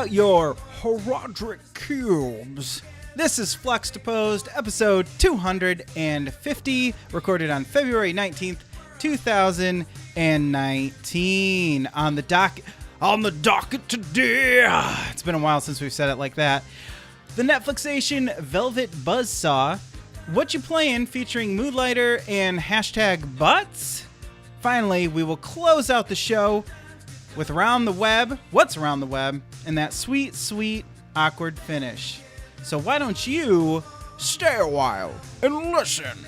out your horodric cubes. This is Fluxtaposed, episode 250, recorded on February 19th, 2019. On the docket today. It's been a while since we've said it like that. The Netflixation Velvet Buzzsaw, Whatchuplayin featuring Moonlighter and hashtag butts. Finally, we will close out the show with Around the Web, What's Around the Web, and that sweet, sweet, awkward finish. So why don't you stay a while and listen?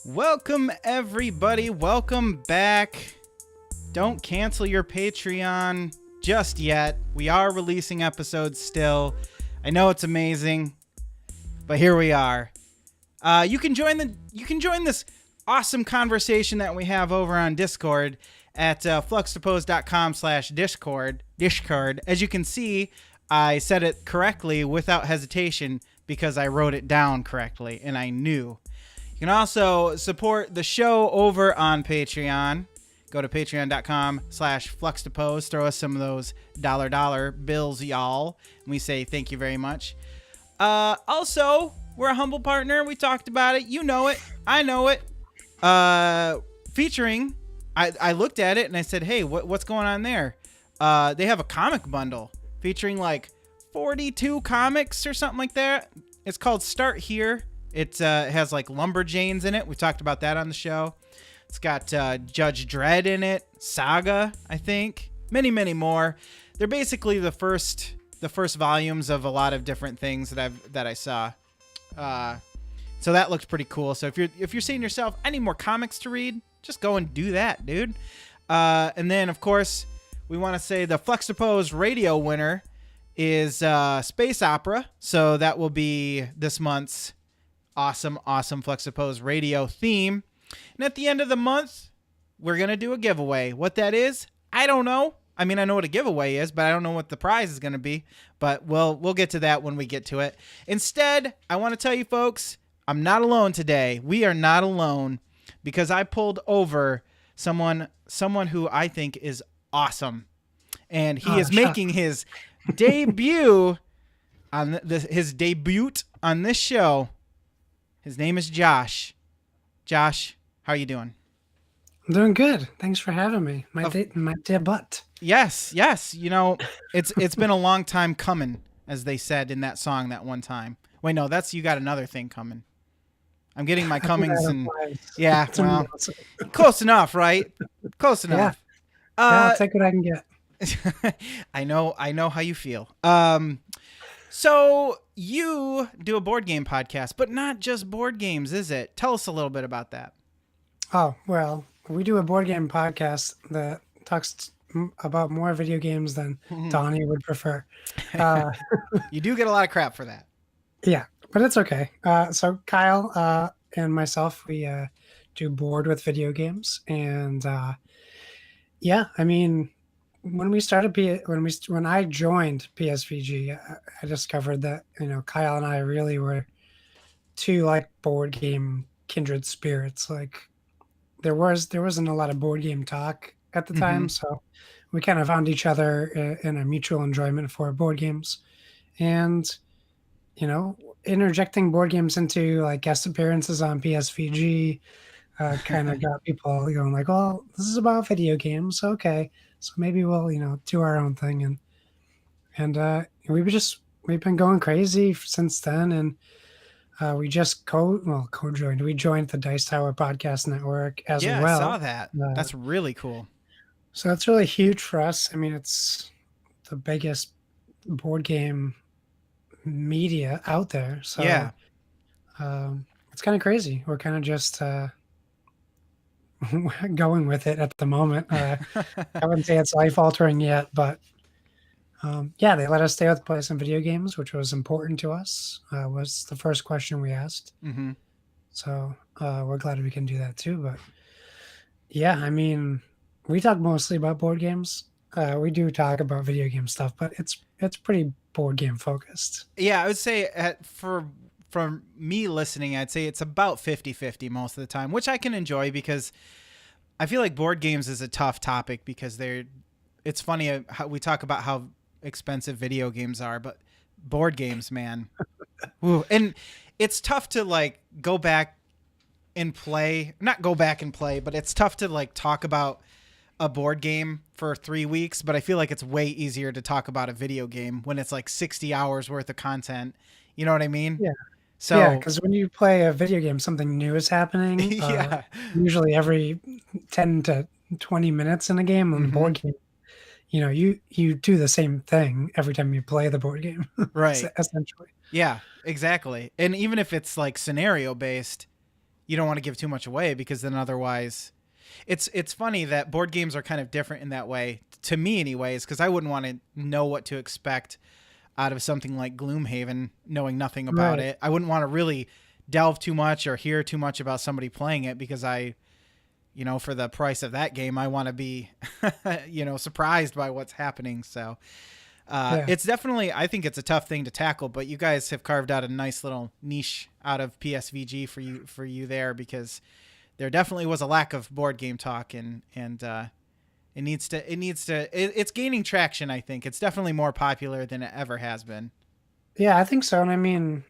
Welcome, everybody. Welcome back. Don't cancel your Patreon just yet. We are releasing episodes still. I know it's amazing, but here we are. You can join this awesome conversation that we have over on Discord at fluxtaposed.com/discord. As you can see, I said it correctly without hesitation because I wrote it down correctly and I knew. You can also support the show over on Patreon. Go to patreon.com/fluxtaposed. Throw us some of those dollar bills, y'all. And we say thank you very much. Also, we're a humble partner. We talked about it. You know it. I know it. Featuring, I looked at it and I said, hey, what's going on there? They have a comic bundle featuring like 42 comics or something like that. It's called Start Here. It has like Lumberjanes in it. We talked about that on the show. It's got Judge Dredd in it, Saga, I think, many more. They're basically the first volumes of a lot of different things that I saw. So that looks pretty cool. So if you're saying to yourself, I need more comics to read, just go and do that, dude. And then of course we want to say the Fluxtaposed radio winner is Space Opera. So that will be this month's awesome Fluxtaposed radio theme. And at the end of the month, we're going to do a giveaway. What that is, I don't know. I mean, I know what a giveaway is, but I don't know what the prize is going to be. But we'll get to that when we get to it. Instead, I want to tell you folks, I'm not alone today. We are not alone because I pulled over someone who I think is awesome. And he is making his debut on this show. His name is Josh. Josh, how are you doing? I'm doing good. Thanks for having me. My butt. Yes. You know, it's been a long time coming, as they said in that song that one time. Wait, no, you got another thing coming. I'm getting my comings and yeah, well, close enough, right? Close enough. Yeah, I'll take what I can get. I know how you feel. So you do a board game podcast, but not just board games, is it? Tell us a little bit about that. Oh, well, we do a board game podcast that talks about more video games than Donnie would prefer. You do get a lot of crap for that. Yeah, but it's okay. So Kyle and myself, we do board with video games. And yeah, I mean, when I joined PSVG, I discovered that, Kyle and I really were two like board game kindred spirits. Like there wasn't a lot of board game talk at the time, so we kind of found each other in a mutual enjoyment for board games, and interjecting board games into like guest appearances on PSVG kind of got people going like, well, this is about video games, okay. So maybe we'll, do our own thing, and we've been going crazy since then, and we just co-joined. We joined the Dice Tower Podcast Network as well. Yeah, I saw that. That's really cool. So that's really huge for us. I mean, it's the biggest board game media out there. So yeah, it's kind of crazy. We're kind of just going with it at the moment. I wouldn't say it's life altering yet, but Yeah, they let us stay with play some video games, which was important to us. Was the first question we asked. Mm-hmm. So we're glad we can do that too. But yeah, I mean, we talk mostly about board games. We do talk about video game stuff, but it's pretty board game focused. Yeah, I would say from me listening, I'd say it's about 50-50 most of the time, which I can enjoy because I feel like board games is a tough topic because it's funny how we talk about how expensive video games are, but board games, man. Ooh, and it's tough to like go back and play, not go back and play, but it's tough to like talk about a board game for 3 weeks, but I feel like it's way easier to talk about a video game when it's like 60 hours worth of content. You know what I mean? Yeah. Yeah, So, because when you play a video game, something new is happening. yeah. Usually every 10 to 20 minutes in a game. On the Hmm. board game, you do the same thing every time you play the board game, Right. essentially. Yeah, exactly. And even if it's like scenario based, you don't want to give too much away because then otherwise it's funny that board games are kind of different in that way to me anyways, because I wouldn't want to know what to expect out of something like Gloomhaven knowing nothing about Right. it. I wouldn't want to really delve too much or hear too much about somebody playing it because for the price of that game, I want to be, surprised by what's happening. So Yeah. it's definitely, I think it's a tough thing to tackle, but you guys have carved out a nice little niche out of PSVG for you there because there definitely was a lack of board game talk and it's gaining traction. I think it's definitely more popular than it ever has been. Yeah, I think so. And I mean,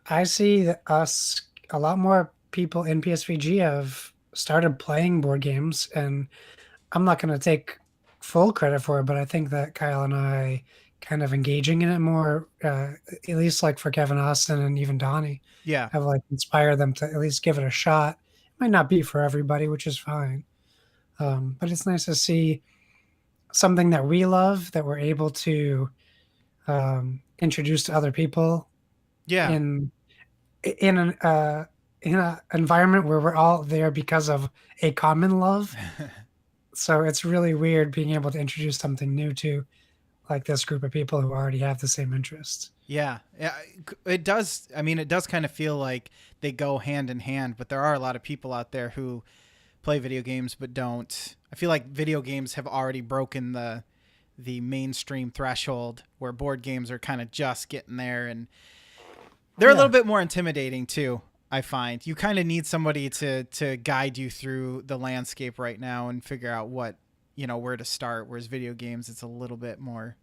I see that us a lot more people in PSVG have started playing board games, and I'm not going to take full credit for it, but I think that Kyle and I kind of engaging in it more, at least like for Kevin Austin and even Donnie, Yeah. have like inspired them to at least give it a shot. It might not be for everybody, which is fine. But it's nice to see something that we love that we're able to introduce to other people Yeah. in in an in an environment where we're all there because of a common love. So it's really weird being able to introduce something new to like this group of people who already have the same interests. Yeah, yeah, it does. I mean, it does kind of feel like they go hand in hand, but there are a lot of people out there who play video games but don't. I feel like video games have already broken the mainstream threshold where board games are kind of just getting there, and they're a Yeah. little bit more intimidating too. I find you kind of need somebody to guide you through the landscape right now and figure out where to start. Whereas video games, it's a little bit more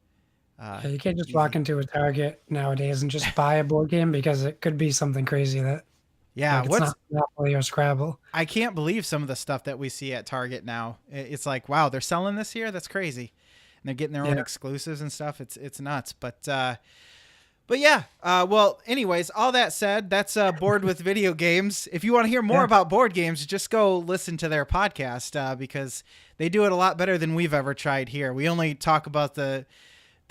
Yeah, you can't just walk easy. into a Target nowadays and just buy a board game because it could be something crazy that Yeah, like it's what's not Monopoly or Scrabble. I can't believe some of the stuff that we see at Target now. It's like, wow, they're selling this here. That's crazy, and they're getting their own Yeah. exclusives and stuff. It's nuts. But yeah. Well, anyways, all that said, that's Bored with Video Games. If you want to hear more Yeah. about board games, just go listen to their podcast because they do it a lot better than we've ever tried here. We only talk about the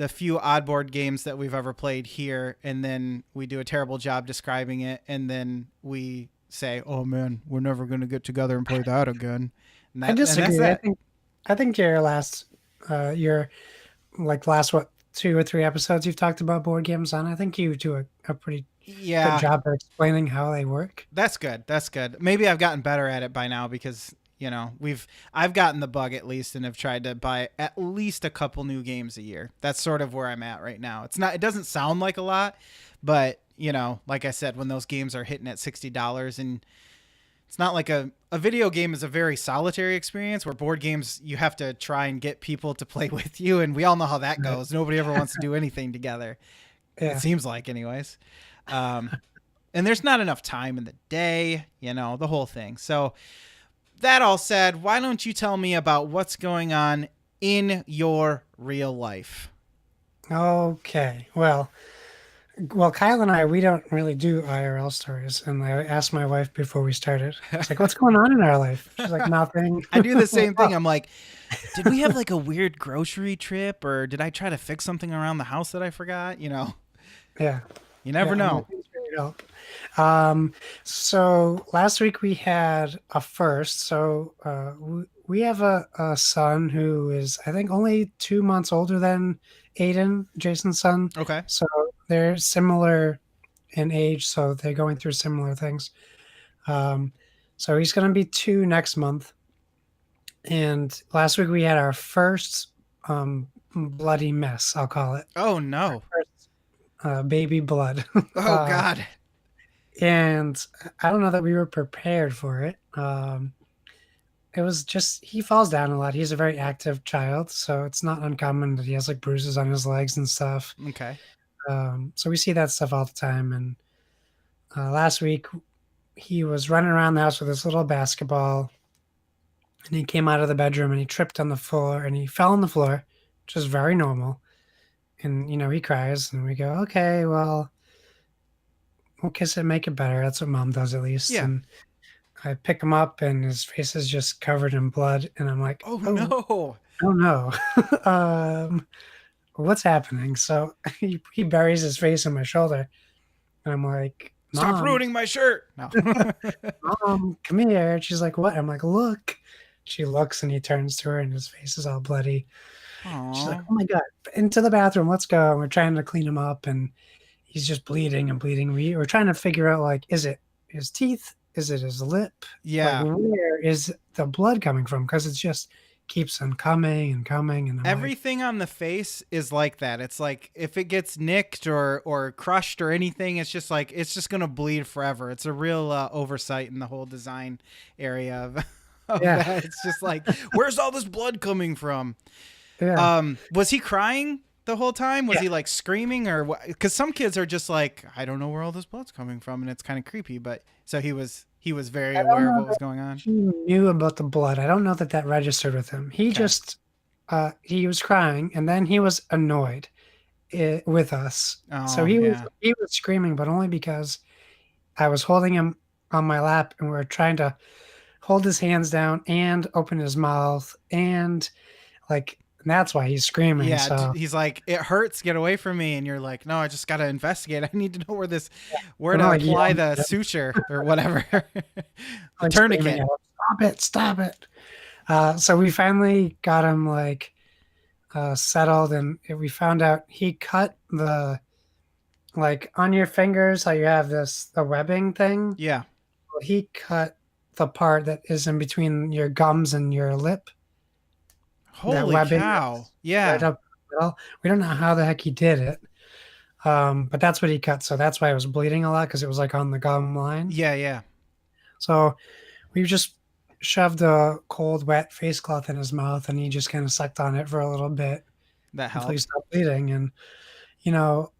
few odd board games that we've ever played here, and then we do a terrible job describing it, and then we say, "Oh man, we're never going to get together and play that again." And I that's disagree. I that. think I think your like last what 2 or 3 episodes you've talked about board games on. I think you do a pretty good Yeah, job of explaining how they work. that's good. That's good. Maybe I've gotten better at it by now because I've gotten the bug at least and have tried to buy at least a couple new games a year. That's sort of where I'm at right now. It doesn't sound like a lot, but like I said, when those games are hitting at $60, and it's not like a video game is a very solitary experience, where board games you have to try and get people to play with you, and we all know how that Right. goes. Nobody ever wants to do anything together. It Yeah. seems like anyways. Um, and there's not enough time in the day, the whole thing. So that all said, why don't you tell me about what's going on in your real life? Okay. Well, Kyle and I, we don't really do IRL stories. And I asked my wife before we started, I was like, what's going on in our life? She's like, nothing. I do the I'm like, same "Oh, thing. I'm like, did we have like a weird grocery trip, or did I try to fix something around the house that I forgot? yeah. You Yeah. never I'm like, know. "Thanks for your help." So last week we had a first. So we have a son who is, I think, only 2 months older than Aiden, Jason's son. Okay. So they're similar in age, so they're going through similar things. Um, so he's going to be 2 next month. And last week we had our first bloody mess, I'll call it. Oh no. First, baby blood. Oh uh, God. and I don't know that we were prepared for it. It was just he falls down a lot. He's a very active child, so it's not uncommon that he has like bruises on his legs and stuff. Okay. So we see that stuff all the time. And last week he was running around the house with this little basketball, and he came out of the bedroom and he tripped on the floor and he fell on the floor, which is very normal. And he cries, and we go, okay, well, we'll kiss it, make it better. That's what mom does at least. Yeah. And I pick him up, and his face is just covered in blood, and I'm like, Oh oh, no. oh no. What's happening? So he buries his face in my shoulder, and I'm like, Stop Mom, ruining my shirt. No. Mom, come here. And she's like, what? I'm like, look. She looks, and he turns to her, and his face is all bloody. She's like, Aw. oh my God, into the bathroom. Let's go. And we're trying to clean him up, and he's just bleeding and bleeding. We're trying to figure out, like, is it his teeth? Is it his lip? Yeah. Like, where is the blood coming from? Because it just keeps on coming and coming. And I'm like, Everything on the face is like that. It's like if it gets nicked or crushed or anything, it's just like it's just gonna bleed forever. It's a real oversight in the whole design area of yeah, that. It's just like, where's all this blood coming from? yeah, Was he crying the whole time? Was yeah. he like screaming or what? Because some kids are just like, I don't know where all this blood's coming from, and it's kind of creepy. But so he was very I don't aware of know what was that going on. he knew about the blood. I don't know that that registered with him. He Okay. just, he was crying, and then he was annoyed with us. So Oh he was yeah. he was screaming, but only because I was holding him on my lap, and we were trying to hold his hands down and open his mouth, and like and that's why he's screaming. Yeah, So he's like, it hurts, get away from me, and you're like, no, I just gotta investigate. I need to know where I'm to like apply yelling the at him, suture or whatever, the like screaming tourniquet. at him, stop it, stop it. So we finally got him like settled, and we found out he cut the like on your fingers how you have the webbing thing. Yeah. Well, he cut the part that is in between your gums and your lip. That Holy webbing cow. that's right Yeah. up the middle. We don't know how the heck he did it. But that's what he cut. So that's why it was bleeding a lot because it was like on the gum line. Yeah. Yeah. So we just shoved a cold, wet face cloth in his mouth, and he just kind of sucked on it for a little bit That until he helped. stopped bleeding. And, you know,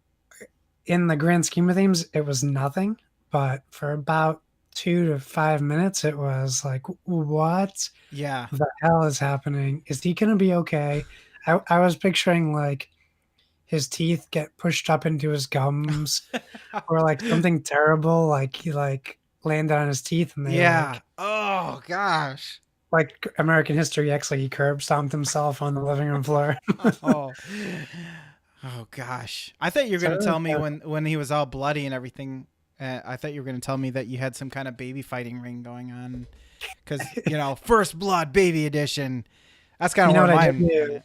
in the grand scheme of things, it was nothing. But for about 2 to 5 minutes, it was like, what Yeah. the hell is happening? Is he going to be okay? I was picturing like his teeth get pushed up into his gums or like something terrible, like he like landed on his teeth and they Yeah. Oh gosh. like American History X, like he curb stomped himself on the living room floor. Oh. Oh gosh. I thought you were So gonna it was, tell me when he was all bloody and everything. I thought you were gonna tell me that you had some kind of baby fighting ring going on, because first blood baby edition. That's kind you of know where what I did mine do? went.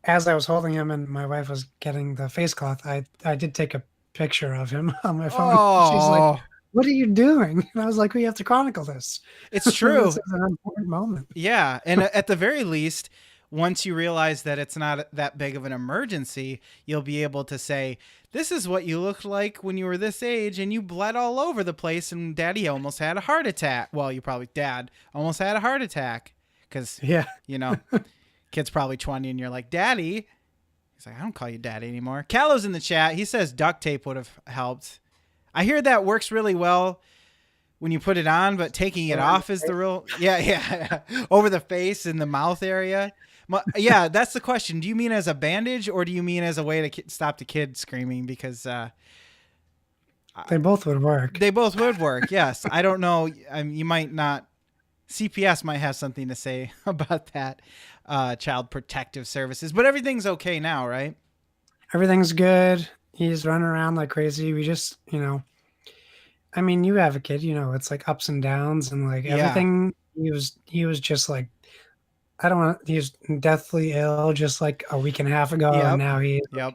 As I was holding him and my wife was getting the face cloth, I did take a picture of him on my phone. She's like, Oh, "What are you doing?" And I was like, "We have to chronicle this. it's This true. is an important moment." Yeah, and at the very least, once you realize that it's not that big of an emergency, you'll be able to say, "This is what you looked like when you were this age, and you bled all over the place, and Daddy almost had a heart attack." Well, you probably Dad almost had a heart attack because Yeah. you know, kid's probably 20, and you're like, "Daddy." He's like, "I don't call you Daddy anymore." Callow's in the chat. He says duct tape would have helped. I hear that works really well when you put it on, but taking it Around off is the real, yeah, over the face and the mouth area. Yeah, that's the question. Do you mean as a bandage or do you mean as a way to stop the kid screaming? Because They both would work. they both would work. Yes, I don't know. You might not. CPS might have something to say about that. Child Protective Services, but everything's okay now, right? Everything's good. He's running around like crazy. We just, I mean, you have a kid, it's like ups and downs and like Yeah. everything. He was just like I don't want. He was deathly ill just like a week and a half ago, and Yep. now he's Yep.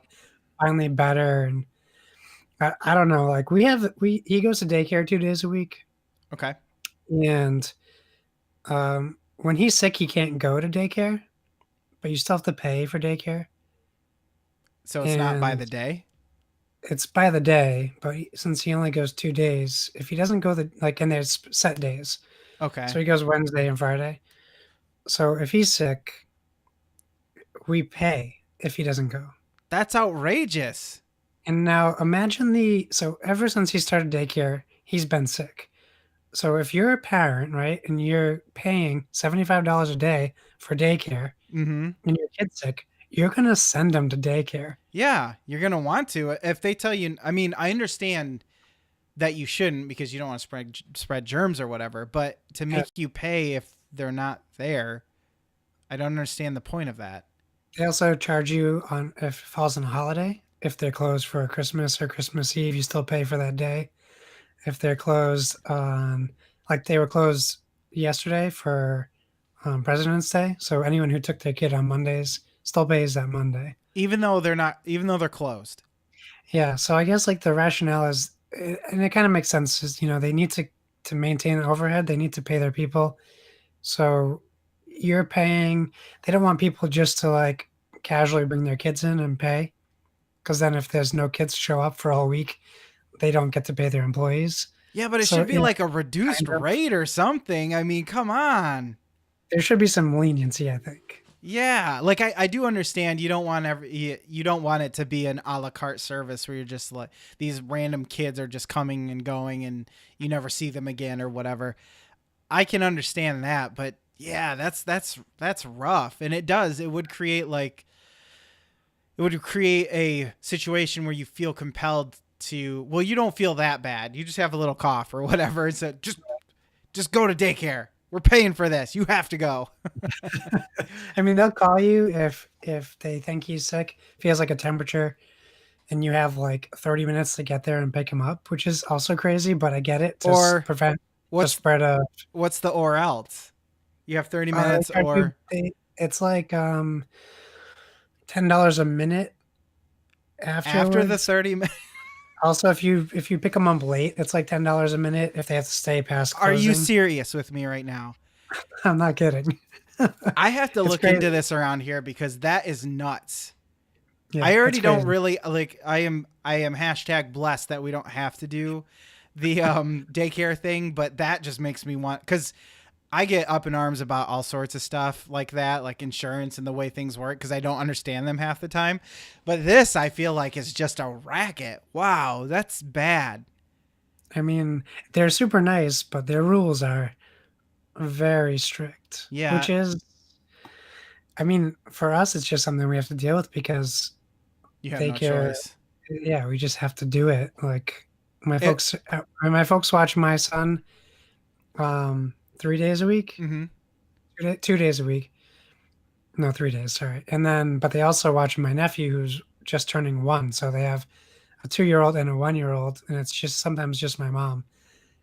finally better. And I don't know. Like we he goes to daycare 2 days a week, Okay. and when he's sick, he can't go to daycare, but you still have to pay for daycare, So it's not by and the day. it's by the day. But since he only goes 2 days, if he doesn't go and there's set days, so Okay. he goes Wednesday and Friday. So if he's sick, we pay if he doesn't go. That's outrageous. And now imagine so ever since he started daycare, he's been sick. So if you're a parent, right, and you're paying $75 a day for daycare Mm-hmm. and your kid's sick, you're gonna send them to daycare. Yeah, you're gonna want to if they tell you. I mean, I understand that you shouldn't because you don't want to spread germs or whatever. But to Yeah. make you pay if they're not there, I don't understand the point of that. They also charge you on if it falls on a holiday. If they're closed for Christmas or Christmas Eve, you still pay for that day. If they're closed on, like they were closed yesterday for President's Day, so anyone who took their kid on Mondays still pays that Monday. Even though they're not, even though they're closed. Yeah, so I guess like the rationale is, and it kind of makes sense, is they need to maintain overhead, they need to pay their people. So you're paying. They don't want people just to like casually bring their kids in and pay, because then if there's no kids show up for a whole week, they don't get to pay their employees. Yeah, but it So should be like a reduced kind of, rate or something. I mean, come on. there should be some leniency, I think. Yeah, like I do understand you don't want you don't want it to be an a la carte service where you're just like these random kids are just coming and going and you never see them again or whatever. I can understand that, but yeah, that's rough, and it would create a situation where you feel compelled to. Well, you don't feel that bad. You just have a little cough or whatever, and so just go to daycare. We're paying for this. You have to go. I mean, they'll call you if they think he's sick. If he has like a temperature, and you have like 30 minutes to get there and pick him up, which is also crazy, but I get it to Or prevent the what's spread of. what's the or else? You have 30 minutes or It's like $10 a minute after the afterwards. 30 minutes. Also, if you pick them up late, it's like $10 a minute if they have to stay past Are you closing. serious with me right now? I'm not kidding. I have to It's look crazy. into this around here because that is nuts. Yeah, I it's already don't crazy. really like I am hashtag blessed that we don't have to do the daycare thing, but that just makes me want because I get up in arms about all sorts of stuff like that, like insurance and the way things work because I don't understand them half the time. But this I feel like is just a racket. Wow, that's bad. I mean, they're super nice, but their rules are very strict, Yeah, which is, I mean, for us, it's just something we have to deal with because you have no daycare, choice. yeah, we just have to do it. Like It when my folks watch my son 3 days a week, mm-hmm. 2 days a week. No, 3 days, sorry. And then, but they also watch my nephew who's just turning one. So they have a 2-year-old and a 1-year-old, and it's just sometimes just my mom.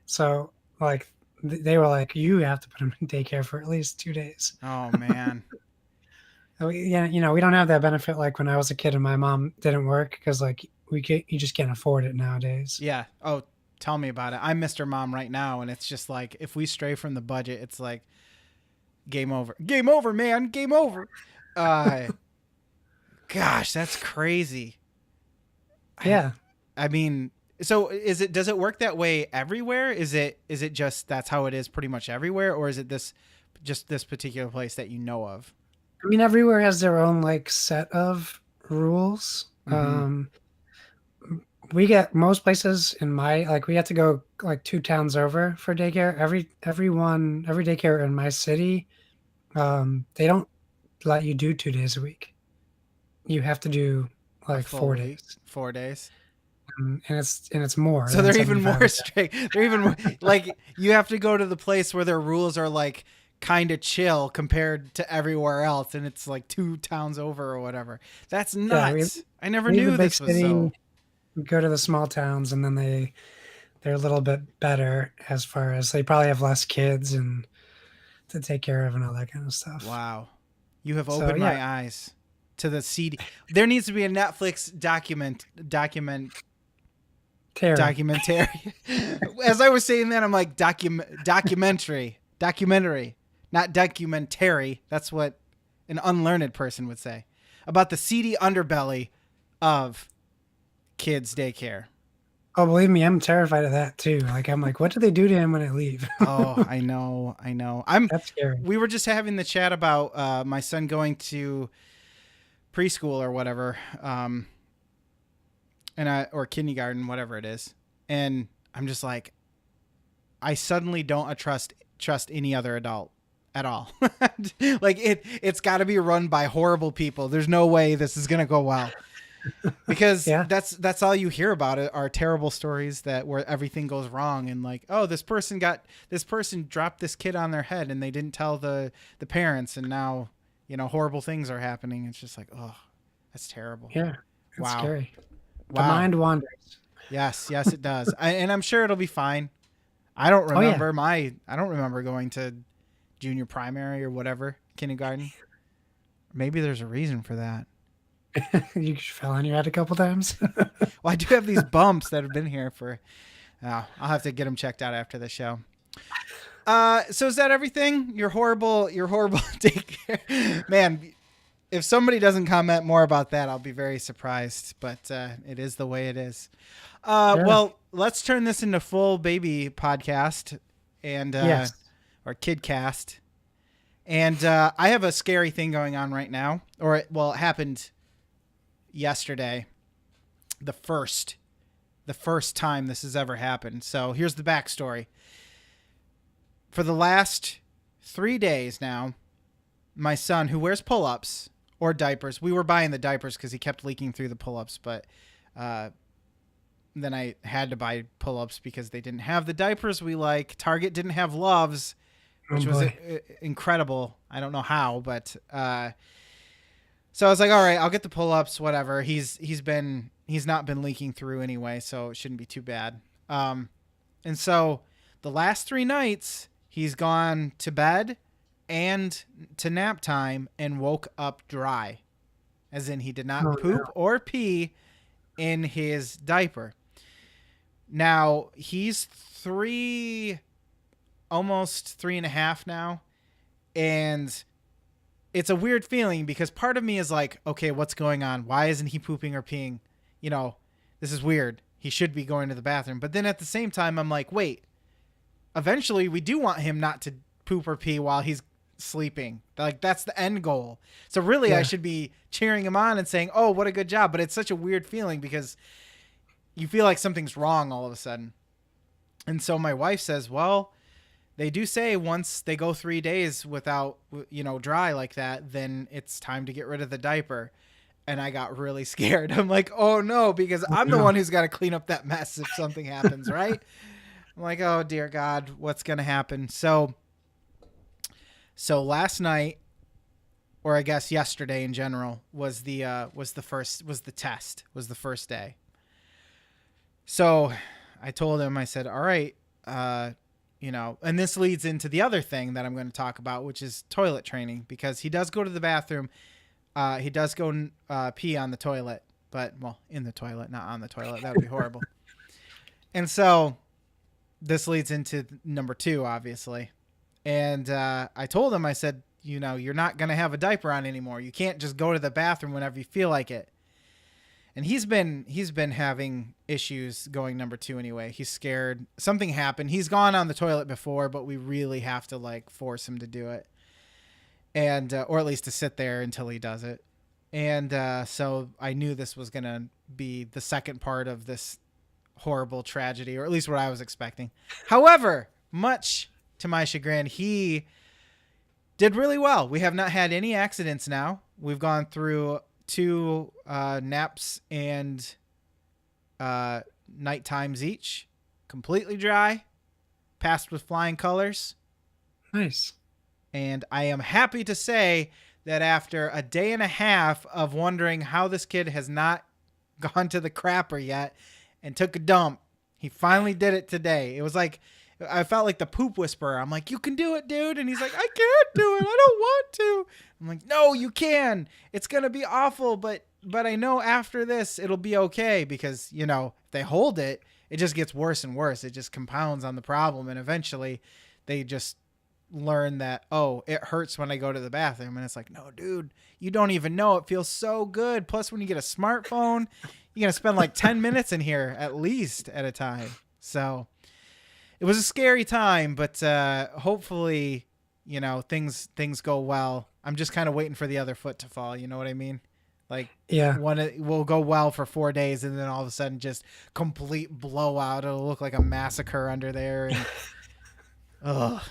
So like they were like, you have to put him in daycare for at least 2 days. Oh man. Yeah, we don't have that benefit like when I was a kid and my mom didn't work because like you just can't afford it nowadays. Yeah. Oh, tell me about it. I'm Mr. Mom right now, and it's just like if we stray from the budget, it's like game over. Game over, man. Game over. Uh, gosh, that's crazy. I Yeah, I mean, so does it work that way everywhere? Is it just that's how it is pretty much everywhere, or is it this particular place that you know of? I mean everywhere has their own like set of rules. Mm-hmm. We get most places in my like we have to go like 2 towns over for daycare. Every daycare in my city, they don't let you do 2 days a week. You have to do A like full four week, days, 4 days. and it's more So than they're even 75 more a day. strict. They're even like you have to go to the place where their rules are like kind of chill compared to everywhere else, and it's like 2 towns over or whatever. That's Yeah, we nuts. I never leave the knew big this was city, so. go to the small towns, and then they're a little bit better as far as they probably have less kids and to take care of and all that kind of stuff. Wow. You have So, opened yeah. my eyes to the CD. There needs to be a Netflix documentary. As I was saying that, I'm like documentary, not documentary. That's what an unlearned person would say about the seedy underbelly of kids' daycare. Oh, believe me, I'm terrified of that too. Like, I'm like, what do they do to him when I leave? Oh, I know. That's scary. We were just having the chat about my son going to preschool or whatever, or kindergarten, whatever it is, and I'm just like, I suddenly don't trust any other adult at all. Like it's got to be run by horrible people. There's no way this is gonna go well. Because Yeah. that's all you hear about it are terrible stories where everything goes wrong and like, oh, this person dropped this kid on their head and they didn't tell the parents and now, horrible things are happening. It's just like, oh, that's terrible. Yeah. It's Wow. scary. The Wow. mind wanders. Yes, it does. And I'm sure it'll be fine. I don't remember I don't remember going to junior primary or whatever, kindergarten. Maybe there's a reason for that. You fell on your head a couple times. Well, I do have these bumps that have been here for. I'll have to get them checked out after the show. So is that everything? Your horrible daycare, man. If somebody doesn't comment more about that, I'll be very surprised. But it is the way it is. Sure. Well, let's turn this into full baby podcast and Yes. or kid cast. And I have a scary thing going on right now, it happened yesterday, the first time this has ever happened. So here's the backstory. For the last 3 days now, my son, who wears pull-ups or diapers, we were buying the diapers because he kept leaking through the pull-ups, but then I had to buy pull-ups because they didn't have the diapers we like. Target didn't have Loves, which was incredible. I don't know how, but so I was like, all right, I'll get the pull-ups, whatever. He's not been leaking through anyway, so it shouldn't be too bad. And so the last 3 nights, he's gone to bed and to nap time and woke up dry, as in he did not poop or pee in his diaper. Now he's 3, almost 3.5 now, and it's a weird feeling because part of me is like, okay, what's going on? Why isn't he pooping or peeing? This is weird. He should be going to the bathroom. But then at the same time, I'm like, wait, eventually we do want him not to poop or pee while he's sleeping. Like, that's the end goal. So really, I should be cheering him on and saying, oh, what a good job. But it's such a weird feeling because you feel like something's wrong all of a sudden. And so my wife says, well, they do say once they go 3 days without, dry like that, then it's time to get rid of the diaper. And I got really scared. I'm like, oh no, because I'm the one who's got to clean up that mess if something happens, right? I'm like, oh dear God, what's going to happen? So last night, or I guess yesterday in general, was the first day. So I told him, I said, all right, and this leads into the other thing that I'm going to talk about, which is toilet training, because he does go to the bathroom. He does go pee on the toilet, in the toilet, not on the toilet. That would be horrible. And so this leads into number 2, obviously. And I told him, I said, you're not going to have a diaper on anymore. You can't just go to the bathroom whenever you feel like it. And he's been having issues going number 2 anyway. He's scared. Something happened. He's gone on the toilet before, but we really have to force him to do it. And or at least to sit there until he does it. And so I knew this was going to be the second part of this horrible tragedy, or at least what I was expecting. However, much to my chagrin, he did really well. We have not had any accidents now. We've gone through 2 naps and night times each, completely dry, passed with flying colors. Nice. And I am happy to say that after a day and a half of wondering how this kid has not gone to the crapper yet and took a dump, he finally did it today. It was like I felt like the poop whisperer. I'm like, you can do it, dude. And he's like, I can't do it. I don't want to. I'm like, no, you can. It's going to be awful. But I know after this, it'll be okay because, you know, if they hold it, it just gets worse and worse. It just compounds on the problem. And eventually they just learn that, oh, it hurts when I go to the bathroom. And it's like, no, dude, you don't even know. It feels so good. Plus, when you get a smartphone, you're going to spend like 10 minutes in here at least at a time. So it was a scary time, but hopefully, you know, things go well. I'm just kind of waiting for the other foot to fall. You know what I mean? Like, Yeah. one will go well for 4 days, and then all of a sudden, just complete blowout. It'll look like a massacre under there. And, ugh.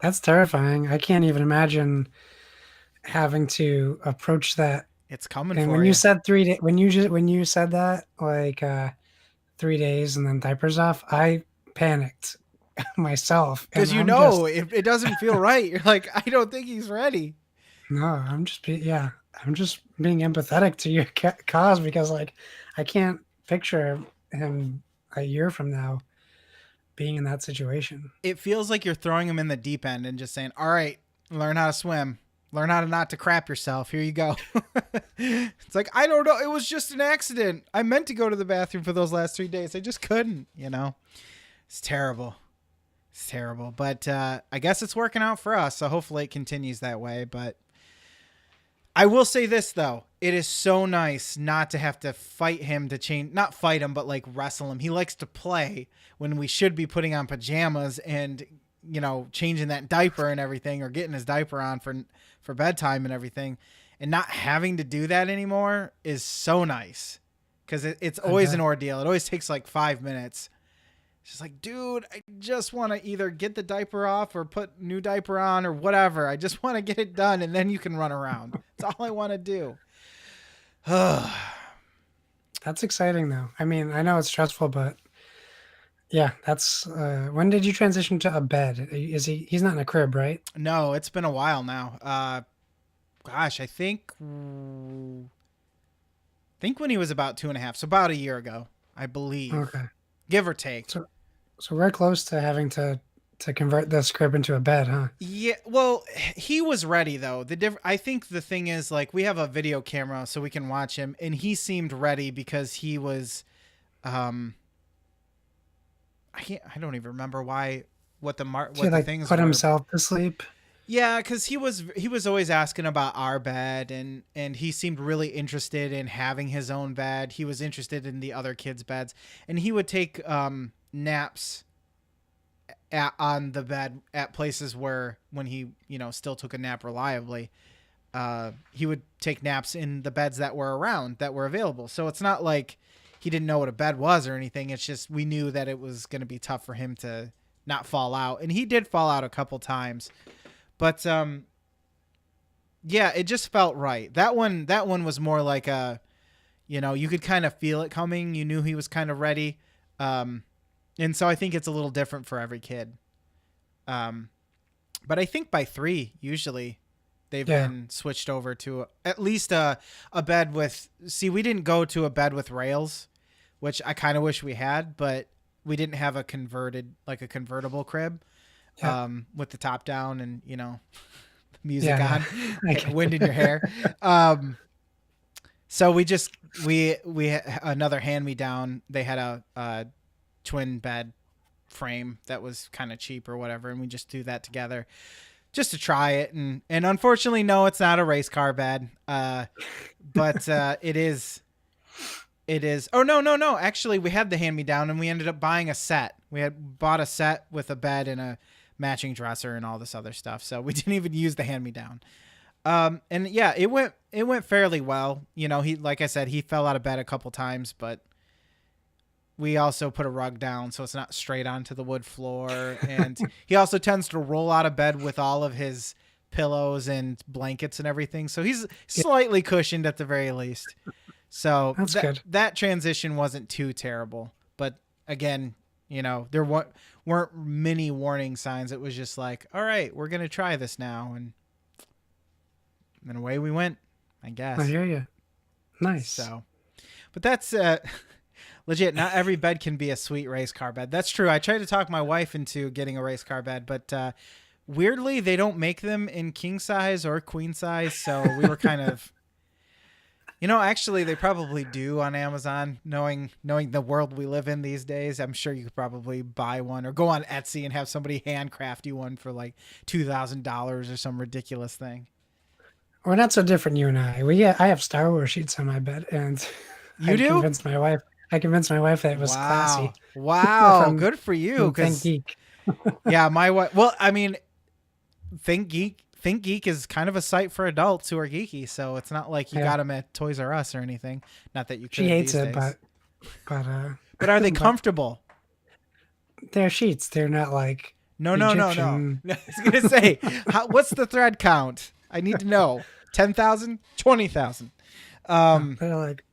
That's terrifying. I can't even imagine having to approach that. It's coming And for when you. you said 3 days, when you said that, like 3 days and then diapers off, I panicked myself. Because And you I'm know, just, it doesn't feel right. You're like, I don't think he's ready. no, yeah, I'm just being empathetic to your cause because, like, I can't picture him a year from now being in that situation. It feels like you're throwing him in the deep end and just saying, all right, learn how to swim. Learn how to not to crap yourself. Here you go. It's like, I don't know. It was just an accident. I meant to go to the bathroom for those last 3 days. I just couldn't, you know. It's terrible. It's terrible. But I guess it's working out for us. So hopefully it continues that way. But I will say this, though. It is so nice not to have to fight him to change. Not fight him, but like wrestle him. He likes to play when we should be putting on pajamas and, you know, changing that diaper and everything, or getting his diaper on for bedtime and everything, and not having to do that anymore is so nice, because it's always an ordeal. It always takes like 5 minutes. It's just like, dude, I just want to either get the diaper off or put new diaper on or whatever. I just want to get it done, and then you can run around. That's all I want to do. That's exciting, though. I mean, I know it's stressful, but yeah, that's when did you transition to a bed? Is he's not in a crib, right? No, it's been a while now. Gosh, I think when he was about 2.5, so about a year ago, I believe. Okay. Give or take. So we're close to having to convert this crib into a bed, huh? Yeah, well, he was ready though. I think the thing is, like, we have a video camera so we can watch him, and he seemed ready because he was I don't even remember what the Like things put were. himself to sleep. Yeah, because he was always asking about our bed, and he seemed really interested in having his own bed. He was interested in the other kids' beds, and he would take naps on the bed at places where, when he, you know, still took a nap reliably, he would take naps in the beds that were around, that were available. So it's not like he didn't know what a bed was or anything. It's just we knew that it was going to be tough for him to not fall out, and he did fall out a couple times. But yeah, it just felt right. That one was more like a, you know, you could kind of feel it coming. You knew he was kind of ready. And so I think it's a little different for every kid. But I think by 3, usually they've been switched over to at least a bed with, see, we didn't go to a bed with rails, which I kind of wish we had, but we didn't have a convertible crib. With the top down and, you know, the music on, wind in your hair. So we another hand-me-down. They had a twin bed frame that was kind of cheap or whatever, and we just do that together just to try it. And unfortunately, no, it's not a race car bed. But it is. Oh, no. Actually, we had the hand-me-down, and we ended up buying a set. We had bought a set with a bed and a matching dresser and all this other stuff. So we didn't even use the hand-me-down. And yeah, it went fairly well. You know, like I said, he fell out of bed a couple times, but we also put a rug down so it's not straight onto the wood floor. And he also tends to roll out of bed with all of his pillows and blankets and everything. So he's slightly cushioned at the very least. So that's good. That transition wasn't too terrible. But again, you know, there weren't many warning signs. It was just like, all right, we're going to try this now. And then away we went, I guess. I hear you. Nice. So, but that's, Legit, not every bed can be a sweet race car bed. That's true. I tried to talk my wife into getting a race car bed, but weirdly, they don't make them in king size or queen size. So we were kind of, actually, they probably do on Amazon. Knowing the world we live in these days, I'm sure you could probably buy one or go on Etsy and have somebody handcraft you one for like $2,000 or some ridiculous thing. We're not so different, you and I. I have Star Wars sheets on my bed, and You do? I convinced my wife that it was classy. Wow, good for you. Think Geek. Yeah, my wife. Well, I mean, Think Geek is kind of a site for adults who are geeky, so it's not like you got them at Toys R Us or anything. Not that you could. She hates it, days. but are they comfortable? They're sheets. They're not like no. I was gonna say, what's the thread count? I need to know. 10,000, 20,000. They're like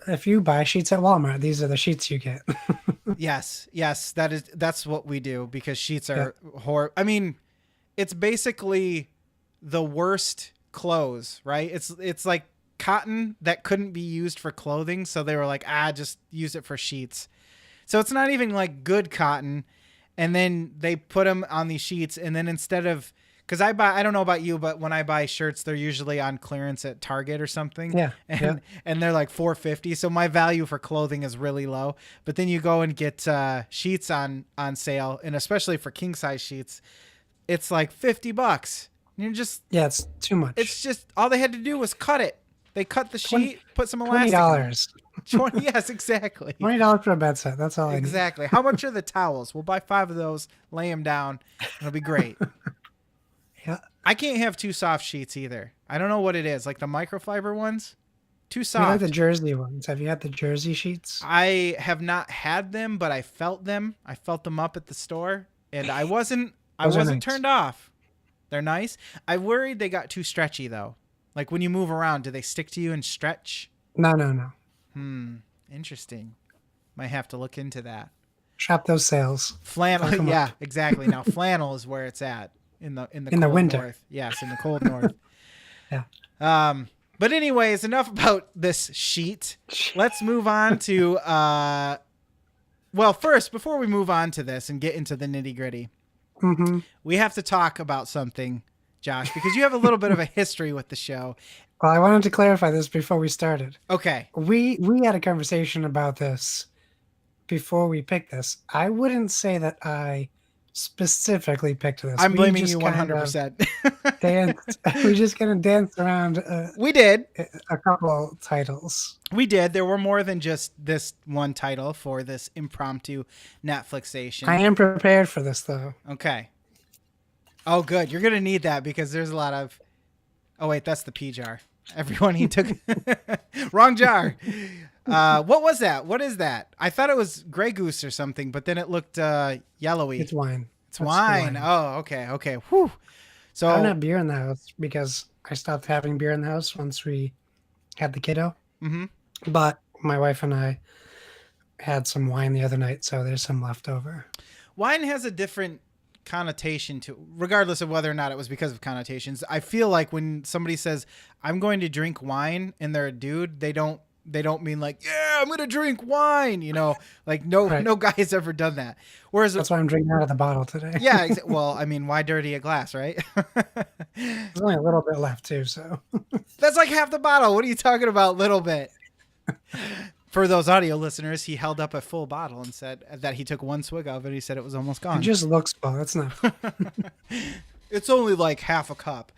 if you buy sheets at Walmart, these are the sheets you get. Yes, that's what we do because sheets are horrible. I mean, it's basically the worst clothes, right? It's like cotton that couldn't be used for clothing, so they were like, just use it for sheets. So it's not even like good cotton, and then they put them on these sheets, and then instead of because I don't know about you, but when I buy shirts, they're usually on clearance at Target or something. Yeah. And they're like $4.50. So my value for clothing is really low. But then you go and get sheets on sale, and especially for king size sheets, it's like $50. And you're just it's too much. It's just all they had to do was cut it. They cut the sheet, put some elastic. $20. 20, yes, exactly. $20 for a bed set. That's all. Exactly. How much are the towels? We'll buy 5 of those, lay them down. It'll be great. Yeah. I can't have too soft sheets either. I don't know what it is. Like the microfiber ones, too soft. I like the jersey ones. Have you had the jersey sheets? I have not had them, but I felt them. I felt them up at the store, and I wasn't nice. Turned off. They're nice. I worried they got too stretchy though. Like when you move around, do they stick to you and stretch? No. Interesting. Might have to look into that. Shop those sales. Flannel. Yeah, exactly. Now flannel is where it's at. In the cold winter. North. Yes, in the cold north. Yeah. But anyways, enough about this sheet. Let's move on to well, first, before we move on to this and get into the nitty-gritty, we have to talk about something, Josh, because you have a little bit of a history with the show. Well, I wanted to clarify this before we started. Okay. We had a conversation about this before we picked this. I wouldn't say that I specifically picked this. I'm blaming you 100%. We just kind of danced around. We did a couple titles. We did. There were more than just this one title for this impromptu Netflixation. I am prepared for this, though. Okay. Oh, good. You're gonna need that because there's a lot of. Oh wait, that's the pea jar. Everyone, he took wrong jar. What was that? What is that? I thought it was Grey Goose or something, but then it looked yellowy. It's wine. It's wine. Oh, okay. Whew. So I don't have beer in the house because I stopped having beer in the house once we had the kiddo. Mm-hmm. But my wife and I had some wine the other night, so there's some left over. Wine has a different connotation to, regardless of whether or not it was because of connotations. I feel like when somebody says, I'm going to drink wine, and they're a dude, they don't mean like, yeah, I'm going to drink wine, like no guy's ever done that. Whereas that's why I'm drinking out of the bottle today. Yeah. Well, I mean, why dirty a glass, right? There's only a little bit left too. So that's like half the bottle. What are you talking about? Little bit. For those audio listeners, he held up a full bottle and said that he took one swig of it. He said it was almost gone. It just looks full. That's not. It's only like half a cup.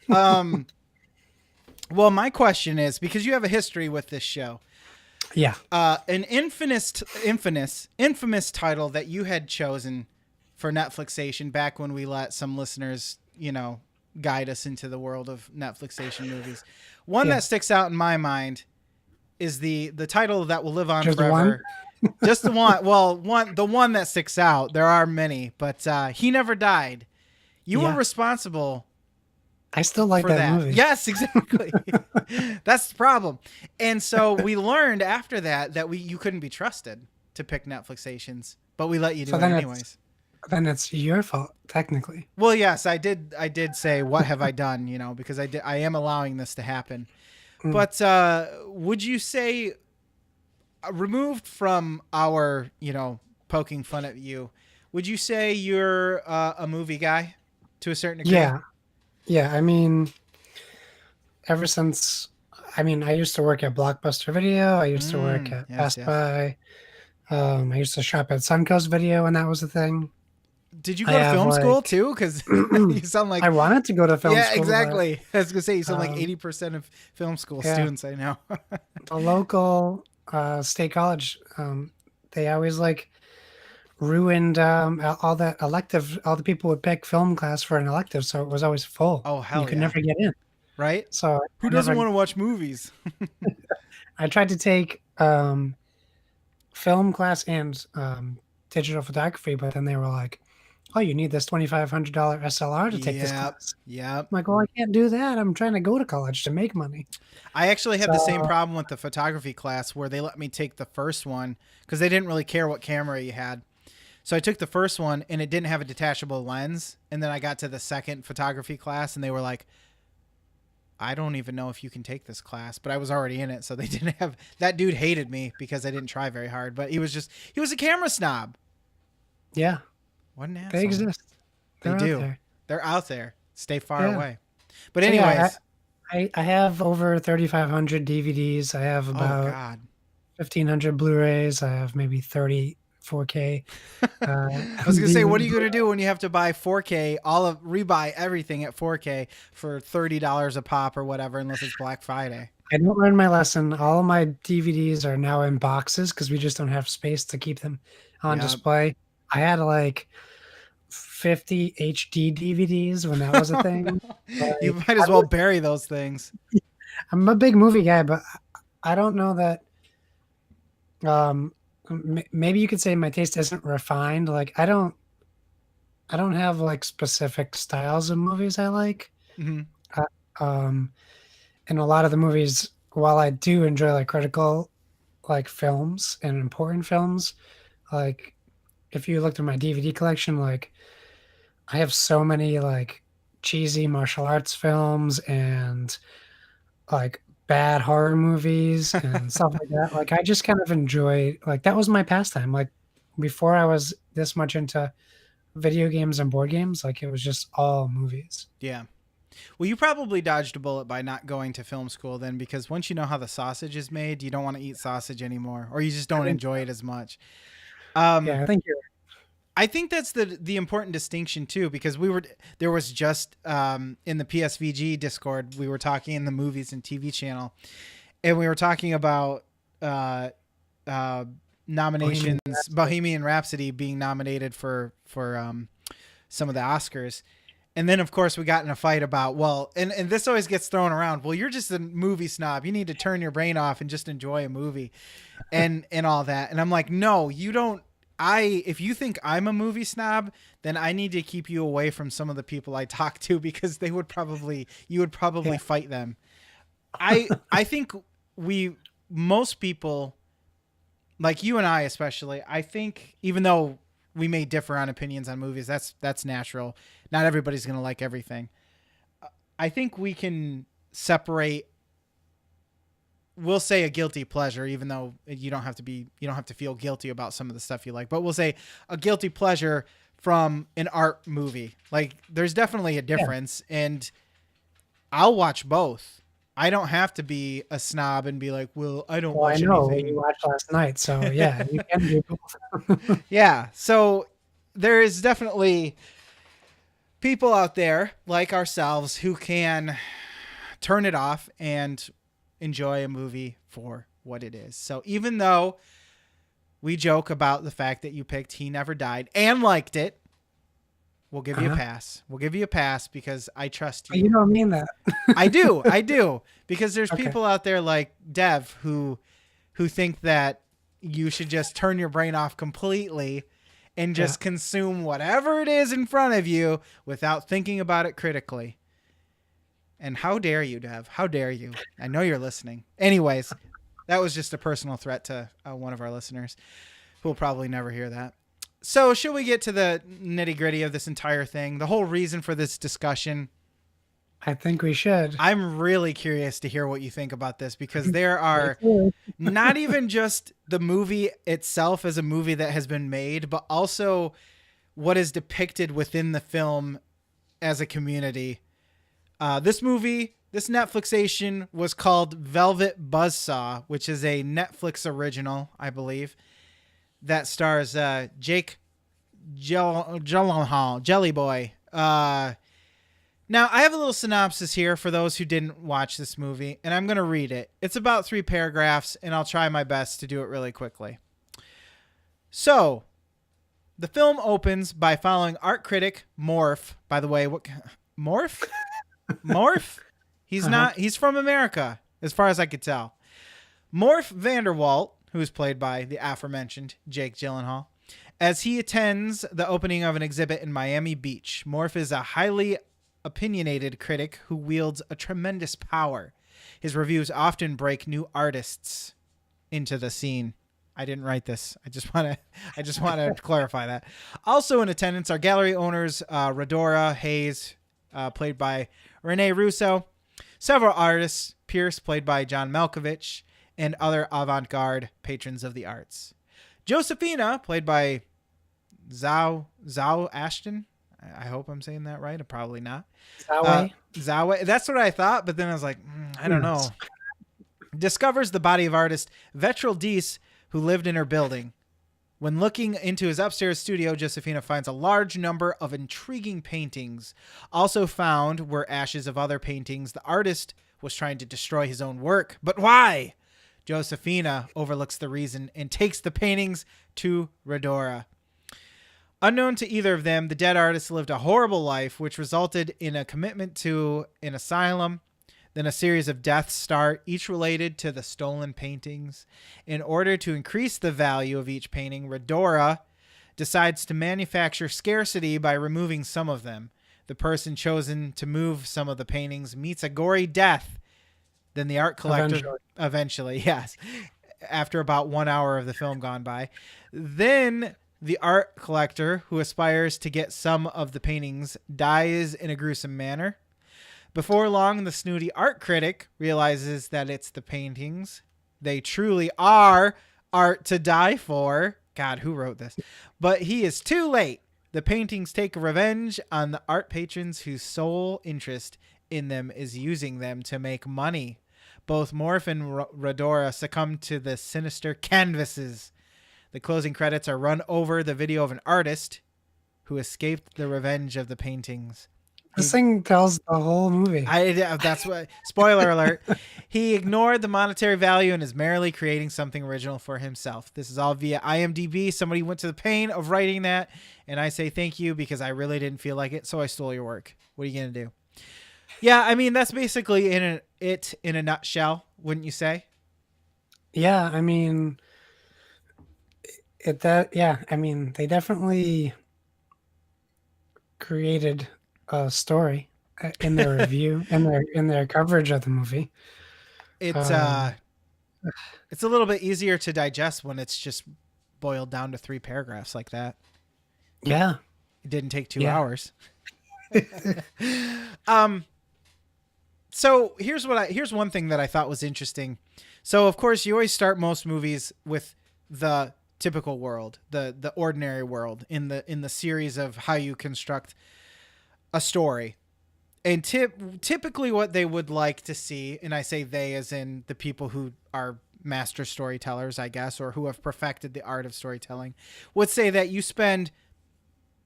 Well, my question is, because you have a history with this show. Yeah. An infamous title that you had chosen for Netflixation back when we let some listeners, guide us into the world of Netflixation movies. One that sticks out in my mind is the title that will live on just forever. One? Just the one. Well, the one that sticks out. There are many, but He Never Died. You were responsible. I still like that movie. Yes, exactly. That's the problem. And so we learned after that you couldn't be trusted to pick Netflixations, but we let you do it anyways. Then it's your fault, technically. Well, yes, I did say, what have I done? Because I am allowing this to happen. But would you say, removed from our, poking fun at you, would you say you're a movie guy to a certain degree? Yeah. Yeah. I mean, ever since, I mean, I used to work at Blockbuster Video. I used to work at Yes, Best yes. Buy. I used to shop at Suncoast Video when that was a thing. Did you I go to have film school like, too? Because you sound like, I wanted to go to film yeah, school, but exactly. I was gonna say you sound like um, 80% of film school yeah, students I know. the local state college, they always like ruined all that elective. All the people would pick film class for an elective, so it was always full. Oh You hell could yeah! never get in. Right? So Who I doesn't never. want to watch movies? I tried to take film class and digital photography, but then they were like, "Oh, you need this $2,500 SLR to take this Yep. class." Yep. I'm like, "Well, I can't do that. I'm trying to go to college to make money." I actually have the same So problem with the photography class where they let me take the first one because they didn't really care what camera you had. So I took the first one and it didn't have a detachable lens. And then I got to the second photography class and they were like, I don't even know if you can take this class, but I was already in it. So they didn't have, that dude hated me because I didn't try very hard, but he was a camera snob. yeah, What an they asshole. exist. They They're out do. there. They're out there. Stay far Yeah. away. But So yeah, anyways, I have over 3,500 DVDs. I have oh about God. 1,500 Blu-rays. I have maybe 30 4K I was gonna say, what are you gonna do when you have to buy 4K, rebuy everything at 4K for $30 a pop or whatever, unless it's Black Friday? I don't learn my lesson. All of my DVDs are now in boxes because we just don't have space to keep them on Yeah. display. I had like 50 HD DVDs when that was a Oh, thing. no. You Like might as well bury those things. I'm a big movie guy, but I don't know that. Maybe you could say my taste isn't refined. Like I don't have like specific styles of movies I like. Hmm. Uh, um, and a lot of the movies, while I do enjoy like critical like films and important films, like if you looked at my DVD collection, like I have so many like cheesy martial arts films and like bad horror movies and stuff like that. Like I just kind of enjoy like that was my pastime. Like before I was this much into video games and board games, like it was just all movies. Yeah. Well, you probably dodged a bullet by not going to film school then, because once you know how the sausage is made, you don't want to eat sausage anymore, or you just I don't think enjoy it as much. Um, yeah, I think you're I think that's the important distinction too, because there was just in the PSVG Discord, we were talking in the movies and TV channel, and we were talking about uh, uh, Bohemian nominations, Rhapsody. Bohemian Rhapsody being nominated for some of the Oscars. And then, of course, we got in a fight about, well, and this always gets thrown around. Well, you're just a movie snob. You need to turn your brain off and just enjoy a movie and all that. And I'm like, no, you don't. If you think I'm a movie snob, then I need to keep you away from some of the people I talk to, because you would probably Yeah. fight them. I think most people, like you and I especially, I think even though we may differ on opinions on movies, that's natural. Not everybody's going to like everything. I think we can separate, we'll say a guilty pleasure, even though you don't have to feel guilty about some of the stuff you like, but we'll say a guilty pleasure from an art movie. Like there's definitely a Yeah. difference, and I'll watch both. I don't have to be a snob and be like, well, I don't Well, I watch know we anything. watched last night, so yeah, you can do both. Yeah. So there is definitely people out there like ourselves who can turn it off and enjoy a movie for what it is. So even though we joke about the fact that you picked He Never Died and liked it, we'll give you a Uh-huh. pass. We'll give you a pass because I trust But you. you don't mean that. I do. I do. Because there's Okay. people out there like Dev who think that you should just turn your brain off completely and just consume whatever it is in front of you without thinking about it critically. And how dare you, Dev? How dare you? I know you're listening. Anyways, that was just a personal threat to one of our listeners who will probably never hear that. So should we get to the nitty gritty of this entire thing? The whole reason for this discussion I think we should. I'm really curious to hear what you think about this, because there Me are too. not even just the movie itself as a movie that has been made, but also what is depicted within the film as a community. This movie, this Netflixation, was called Velvet Buzzsaw, which is a Netflix original, I believe, that stars Jake Gyllenhaal, Jelly Boy. Now, I have a little synopsis here for those who didn't watch this movie, and I'm going to read it. It's about 3 paragraphs, and I'll try my best to do it really quickly. So, the film opens by following art critic Morph. By the way, what Morph? Morph? He's not. He's from America, as far as I could tell. Morph Vanderwalt, who is played by the aforementioned Jake Gyllenhaal, as he attends the opening of an exhibit in Miami Beach. Morph is a highly opinionated critic who wields a tremendous power. His reviews often break new artists into the scene. I didn't write this. I just want to clarify that. Also in attendance are gallery owners Rodora Hayes, played by Rene Russo, several artists, Pierce, played by John Malkovich, and other avant-garde patrons of the arts. Josephina, played by Zhao Ashton. I hope I'm saying that right. Probably not. Zawe. That's what I thought, but then I was like, I don't know. Discovers the body of artist Vetril Dees, who lived in her building. When looking into his upstairs studio, Josephina finds a large number of intriguing paintings. Also found were ashes of other paintings. The artist was trying to destroy his own work. But why? Josephina overlooks the reason and takes the paintings to Rodora. Unknown to either of them, the dead artist lived a horrible life, which resulted in a commitment to an asylum. Then a series of deaths start, each related to the stolen paintings. In order to increase the value of each painting, Rodora decides to manufacture scarcity by removing some of them. The person chosen to move some of the paintings meets a gory death. Then the art collector... Eventually, yes. After about 1 hour of the film gone by. Then the art collector, who aspires to get some of the paintings, dies in a gruesome manner. Before long, the snooty art critic realizes that it's the paintings. They truly are art to die for. God, who wrote this? But he is too late. The paintings take revenge on the art patrons whose sole interest in them is using them to make money. Both Morph and Rodora succumb to the sinister canvases. The closing credits are run over the video of an artist who escaped the revenge of the paintings. This thing tells the whole movie. That's what. Spoiler alert. He ignored the monetary value and is merely creating something original for himself. This is all via IMDb. Somebody went to the pain of writing that, and I say thank you because I really didn't feel like it, so I stole your work. What are you gonna do? Yeah, I mean that's basically it in a nutshell, wouldn't you say? Yeah, I mean, I mean, they definitely created a story in their review and in their coverage of the movie. It's a little bit easier to digest when it's just boiled down to 3 paragraphs like that. Yeah, it didn't take 2 hours. So here's one thing that I thought was interesting. So of course you always start most movies with the typical world, the ordinary world in the series of how you construct a story. And typically what they would like to see, and I say they as in the people who are master storytellers, I guess, or who have perfected the art of storytelling, would say that you spend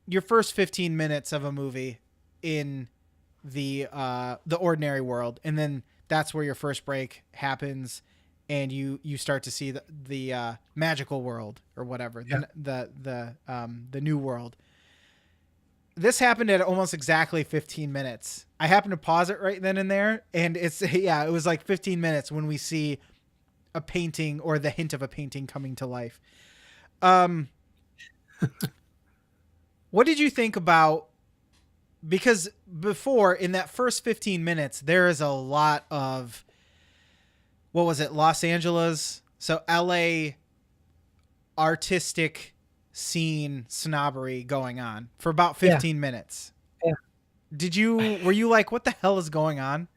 your first 15 minutes of a movie in the ordinary world, and then that's where your first break happens, and you start to see the magical world or whatever, the new world. This happened at almost exactly 15 minutes. I happened to pause it right then and there, and it was like 15 minutes when we see a painting or the hint of a painting coming to life. What did you think about, because before in that first 15 minutes, there is a lot of, what was it? Los Angeles. So LA artistic scene snobbery going on for about 15 minutes. Yeah. were you like, what the hell is going on?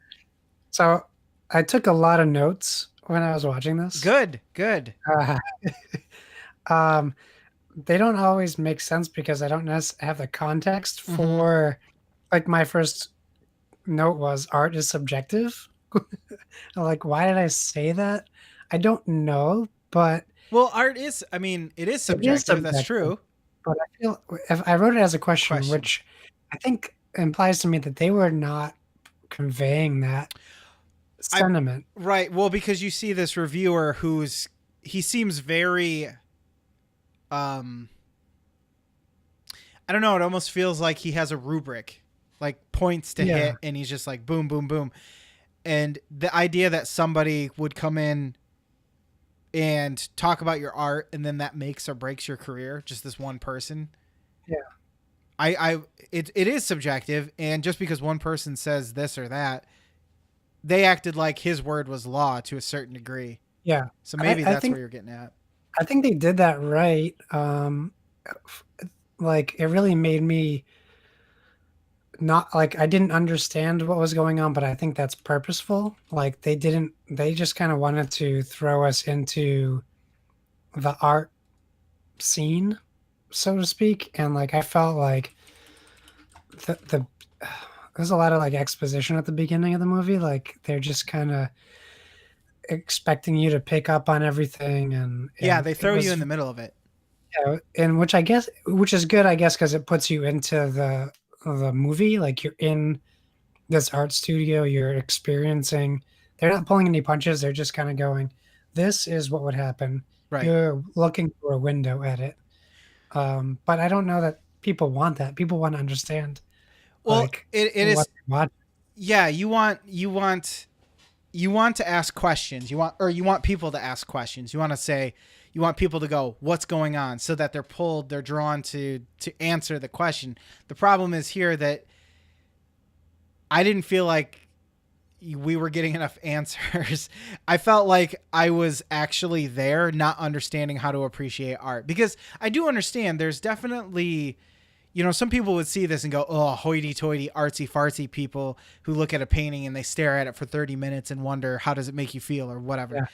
So I took a lot of notes when I was watching this. Good, good. Uh, um, they don't always make sense because I don't necessarily have the context Hmm. for, like, my first note was art is subjective. I'm like, why did I say that? I don't know, but Well, art is, I mean, it is it is subjective. That's subjective. true. But I feel if I wrote it as a question, Question. which I think implies to me that they were not conveying that I sentiment. Right. Well, because you see this reviewer he seems very um I don't know, it almost feels like he has a rubric, like points to Yeah, hit, and he's just like boom boom boom. And the idea that somebody would come in and talk about your art and then that makes or breaks your career, just this one person. yeah, It is subjective, and just because one person says this or that, they acted like his word was law to a certain degree. yeah. So I, maybe I that's think where you're getting at. I think they did that right. Like it really made me not like I didn't understand what was going on, but I think that's purposeful. Like they just kind of wanted to throw us into the art scene, so to speak. And like I felt like the there's a lot of like exposition at the beginning of the movie. Like they're just kind of expecting you to pick up on everything, Yeah, and they it throw you in was, the middle of it. and which is good, I guess, because it puts you into the movie. Like you're in this art studio, you're experiencing. They're not pulling any punches. They're just kind of going, "This is what would happen." Right. You're looking through a window at it. But I don't know that people want that. People want to understand Well, like it what is. they watch. Yeah, you want to ask questions. You want people to ask questions. You want people to go, "What's going on?" so that they're drawn to answer the question. The problem is here that I didn't feel like we were getting enough answers. I felt like I was actually there, not understanding how to appreciate art. Because I do understand there's definitely, some people would see this and go, oh, hoity toity, artsy fartsy people who look at a painting and they stare at it for 30 minutes and wonder, how does it make you feel or whatever. Yeah,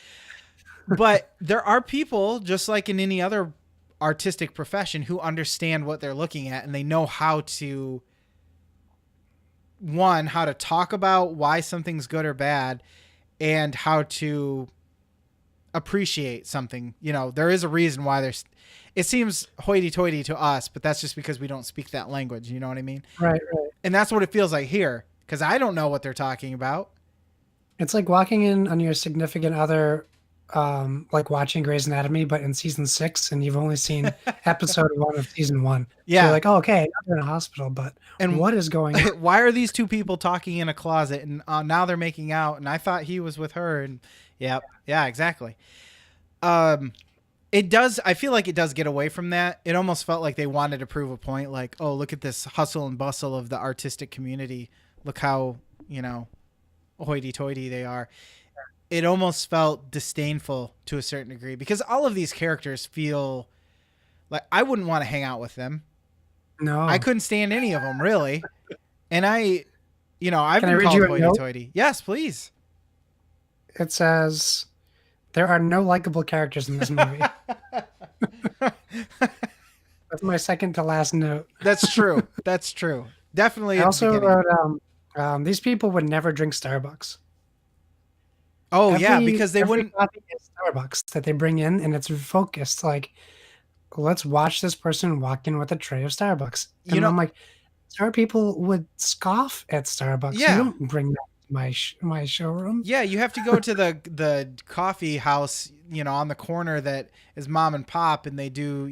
But there are people, just like in any other artistic profession, who understand what they're looking at and they know how to talk about why something's good or bad and how to appreciate something. There is a reason why it seems hoity toity to us, but that's just because we don't speak that language. You know what I mean? right, right. And that's what it feels like here because I don't know what they're talking about. It's like walking in on your significant other, like watching Grey's Anatomy, but in season 6, and you've only seen episode 1 of season 1. So you're Yeah. like, oh, okay, now they're in a hospital, but And what is going on? why are these two people talking in a closet and now they're making out and I thought he was with her and yeah, exactly. Um, it does. I feel like it does get away from that. It almost felt like they wanted to prove a point. Like, oh, look at this hustle and bustle of the artistic community. Look how hoity-toity they are. It almost felt disdainful to a certain degree because all of these characters feel like I wouldn't want to hang out with them. I No. couldn't stand any of them really, and I've Can I been read called you a note? hoity-toity. Yes, please. It says, there are no likable characters in this movie. That's my second to last note. That's true. That's true. Definitely I at the also beginning. wrote, these people would never drink Starbucks. Oh yeah, Every because they every wouldn't. coffee is Starbucks that they bring in, and it's focused. Like, let's watch this person walk in with a tray of Starbucks. You And know, I'm like, Star people would scoff at Starbucks. You yeah, don't bring that to my showroom. yeah. You have to go to the coffee house, on the corner that is mom and pop, and they do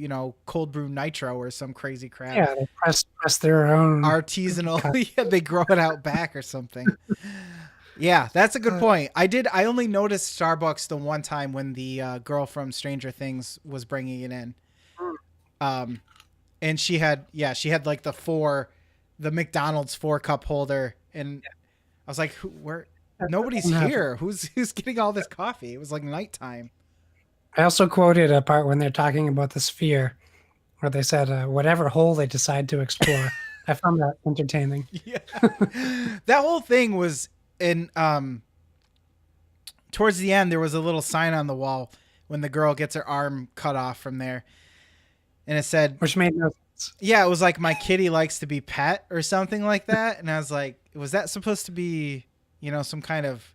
cold brew nitro or some crazy crap. Yeah, they press their own cookie Artisanal. cup. Yeah, they grow it out back or something. Yeah, that's a good Uh, point. I only noticed Starbucks the one time when the girl from Stranger Things was bringing it in. Um, and she had like the McDonald's 4 cup holder, and I was like, where? that Nobody's doesn't happen. here. Who's getting all this coffee? It was like nighttime. I also quoted a part when they're talking about the sphere, where they said, "Whatever hole they decide to explore." I found that entertaining. Yeah. That whole thing was in towards the end there was a little sign on the wall when the girl gets her arm cut off from there. And it said, Which made no sense. yeah, it was like my kitty likes to be pet or something like that. And I was like, was that supposed to be, some kind of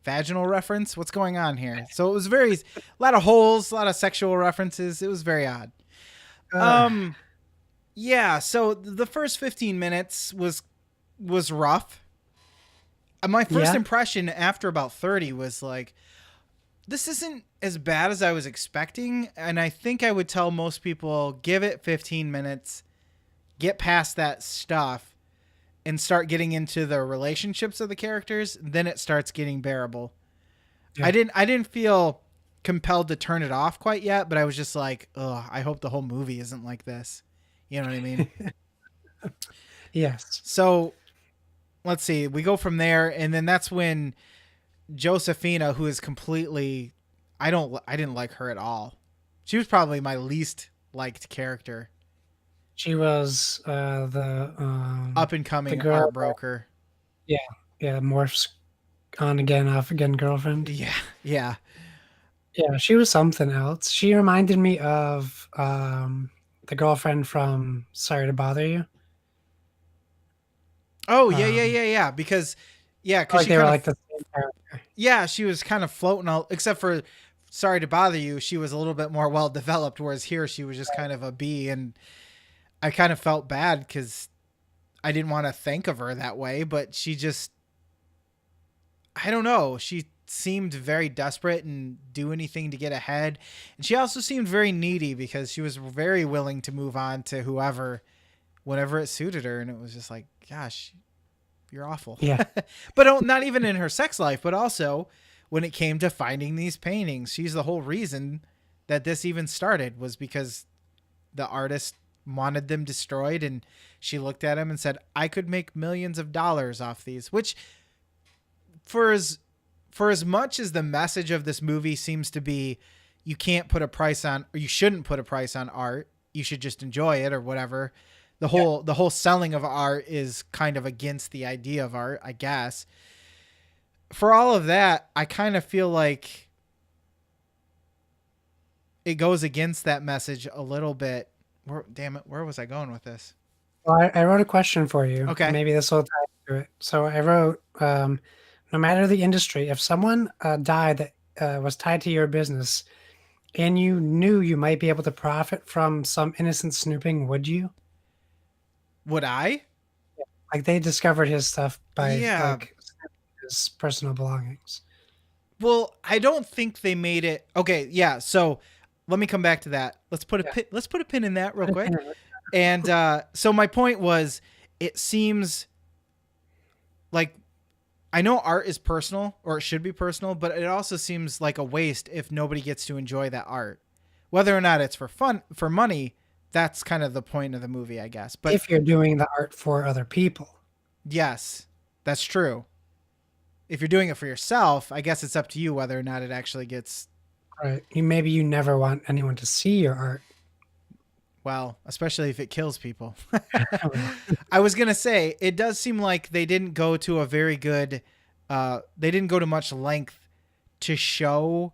vaginal reference? What's going on here? So it was a lot of holes, a lot of sexual references. It was very odd. Uh, Yeah, so the first 15 minutes was rough. My first yeah. impression after about 30 was like, this isn't as bad as I was expecting, and I think I would tell most people give it 15 minutes, get past that stuff, and start getting into the relationships of the characters, then it starts getting bearable. Yeah. I didn't feel compelled to turn it off quite yet, but I was just like, ugh, I hope the whole movie isn't like this. You know what I mean? Yes. So let's see. We go from there, and then that's when Josephina, who is completely, I didn't like her at all. She was probably my least liked character. She was Up and the coming girl. art broker. Yeah, yeah, morphs on again, off again girlfriend. Yeah, yeah. Yeah, she was something else. She reminded me of the girlfriend from Sorry to Bother You. Oh yeah, yeah, Um, yeah, yeah. Because like she they were kind like of the same character. yeah, she was kind of floating all except for sorry to bother you, she was a little bit more well developed, whereas here she was just kind of a bee, and I kind of felt bad because I didn't want to think of her that way, but she just I don't know, she seemed very desperate and do anything to get ahead. And she also seemed very needy because she was very willing to move on to whoever whenever it suited her, and it was just like, gosh, you're awful. Yeah, But not even in her sex life, but also when it came to finding these paintings. She's the whole reason that this even started was because the artist wanted them destroyed, and she looked at him and said, I could make millions of dollars off these, which for as much as the message of this movie seems to be you can't put a price on, or you shouldn't put a price on art, you should just enjoy it or whatever. The whole selling of art is kind of against the idea of art, I guess. For all of that, I kind of feel like it goes against that message a little bit. Damn it, where was I going with this? well, I wrote a question for you. Okay. Maybe this will tie to it. So I wrote, no matter the industry, if someone died that was tied to your business, and you knew you might be able to profit from some innocent snooping, would you? Would I? Like they discovered his stuff by Yeah. like his personal belongings. Well, I don't think they made it. Okay, yeah. So let me come back to that. Yeah. Let's put a pin in that real quick. And so my point was, it seems like I know art is personal, or it should be personal, but it also seems like a waste if nobody gets to enjoy that art, whether or not it's for fun, for money. That's kind of the point of the movie, I guess. But If you're doing the art for other people. yes, that's true. If you're doing it for yourself, I guess it's up to you whether or not it actually gets, Right. Maybe you never want anyone to see your art. well, especially if it kills people. I was going to say, it does seem like they didn't go to a very good, they didn't go to much length to show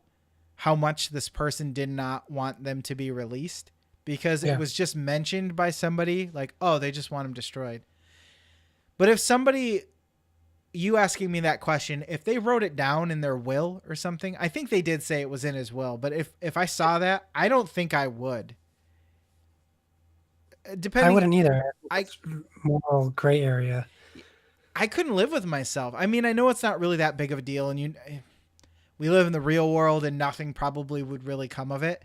how much this person did not want them to be released, because it Yeah. was just mentioned by somebody like, oh, they just want him destroyed. But if somebody, you asking me that question, if they wrote it down in their will or something, I think they did say it was in his will. But if I saw that, I don't think I would. I wouldn't Depending, either. I It's moral gray area. I couldn't live with myself. I mean, I know it's not really that big of a deal, and we live in the real world, and nothing probably would really come of it.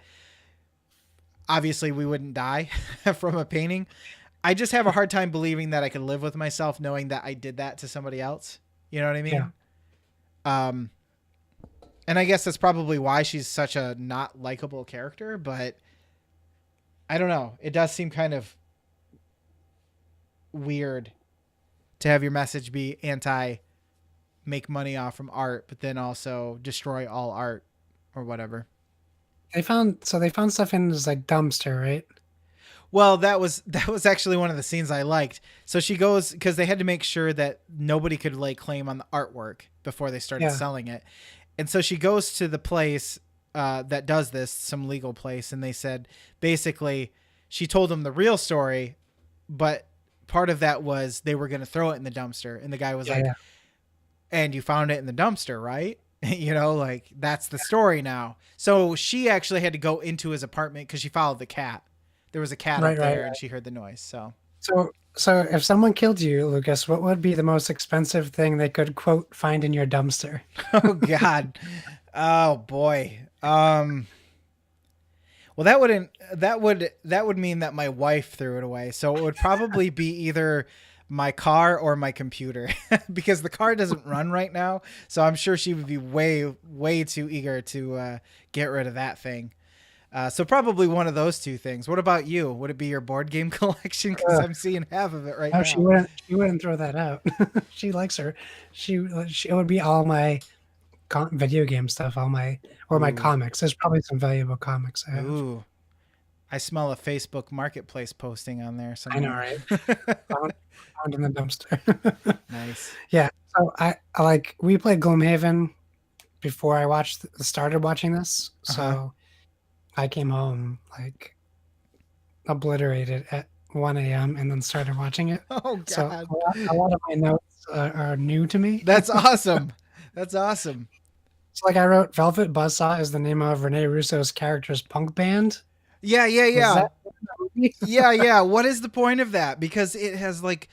Obviously, we wouldn't die from a painting. I just have a hard time believing that I could live with myself knowing that I did that to somebody else. You know what I Yeah. mean? Um, and I guess that's probably why she's such a not likable character, but I don't know. It does seem kind of weird to have your message be anti make money off from art, but then also destroy all art or whatever. They found stuff in his like dumpster, right? Well, that was actually one of the scenes I liked. So she goes because they had to make sure that nobody could lay claim on the artwork before they started Yeah. selling it. And so she goes to the place that does this, some legal place, and they said basically she told them the real story, but part of that was they were going to throw it in the dumpster, and the guy was Yeah. like, Yeah. "And you found it in the dumpster, right?" Like that's the story now. So she actually had to go into his apartment because she followed the cat. There was a cat up Right. Right. there, and Right. she heard the noise. So, So if someone killed you, Lucas, what would be the most expensive thing they could quote find in your dumpster? oh God, oh boy. Well, that would mean that my wife threw it away. So it would probably be either my car or my computer because the car doesn't run right now. So I'm sure she would be way too eager to get rid of that thing. So probably one of those two things. What about you? Would it be your board game collection? Because I'm seeing half of it right No, now. she wouldn't throw that out. She likes her. She it would be all my video game stuff, all my or my Ooh, comics. There's probably some valuable comics I have. ooh. I smell a Facebook Marketplace posting on there I know, somewhere. right? Found, found in the dumpster. Nice. Yeah. So I like we played Gloomhaven before I started watching this. Uh-huh. So I came home like obliterated at 1 a.m. and then started watching it. Oh So God. a lot of my notes are new to me. That's awesome. That's awesome. So like I wrote Velvet Buzzsaw is the name of Rene Russo's character's punk band. Yeah, yeah, Was yeah. that movie? Yeah, yeah. What is the point of that? Because it has like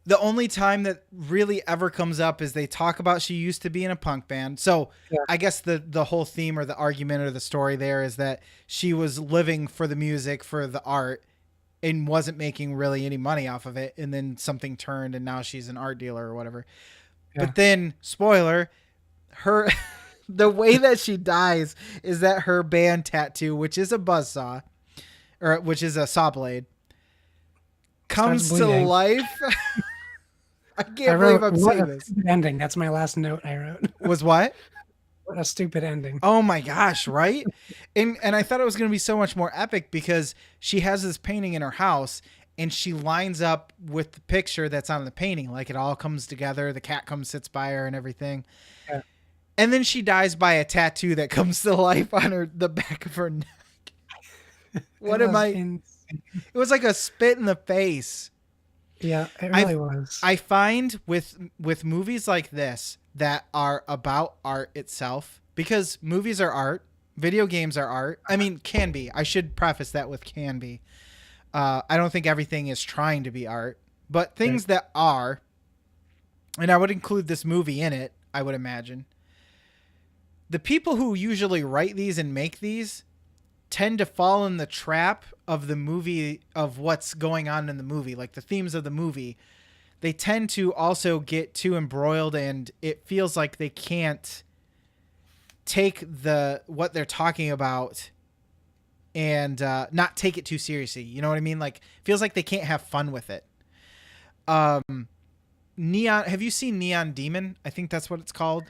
the only time that really ever comes up is they talk about she used to be in a punk band. So Yeah. I guess the whole theme or the argument or the story there is that she was living for the music, for the art, and wasn't making really any money off of it. And then something turned and now she's an art dealer or whatever. Yeah. But then, spoiler, her the way that she dies is that her band tattoo, which is a buzzsaw, or which is a saw blade, Starts comes to bleeding. life. I I can't believe wrote I'm what saying a this. stupid ending. That's my last note I wrote. Was what? What a stupid ending. Oh my gosh, right? And I thought it was going to be so much more epic because she has this painting in her house and she lines up with the picture that's on the painting. Like it all comes together. The cat comes, sits by her and everything. Yeah. And then she dies by a tattoo that comes to life on the back of her neck. What It am was I? insane. It was like a spit in the face. Yeah, it really was. I find with movies like this that are about art itself, because movies are art, video games are art. I mean, can be. I should preface that with can be. I don't think everything is trying to be art, but things that are, and I would include this movie in it, I would imagine. The people who usually write these and make these tend to fall in the trap of the movie, of what's going on in the movie, like the themes of the movie. They tend to also get too embroiled and it feels like they can't take what they're talking about and not take it too seriously. You know what I mean? Like feels like they can't have fun with it. Neon, have you seen Neon Demon? I think that's what it's called.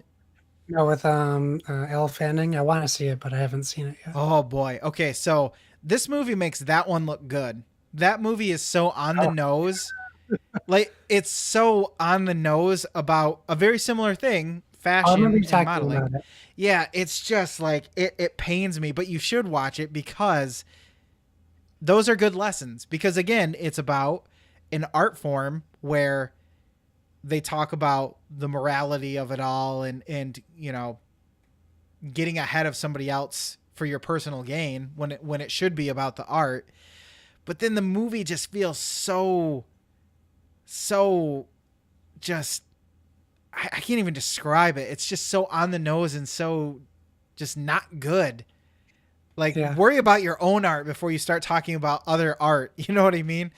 No, with Elle Fanning. I want to see it, but I haven't seen it yet. Oh boy. Okay, so this movie makes that one look good. That movie is so on the nose. Like it's so on the nose about a very similar thing, I remember fashion you and talking modeling. about it. Yeah, it's just like it pains me, but you should watch it because those are good lessons. Because again, it's about an art form where they talk about the morality of it all and getting ahead of somebody else for your personal gain when it should be about the art. But then the movie just feels so just I can't even describe it. It's just so on the nose and so just not good. Like Yeah. worry about your own art before you start talking about other art. You know what I mean?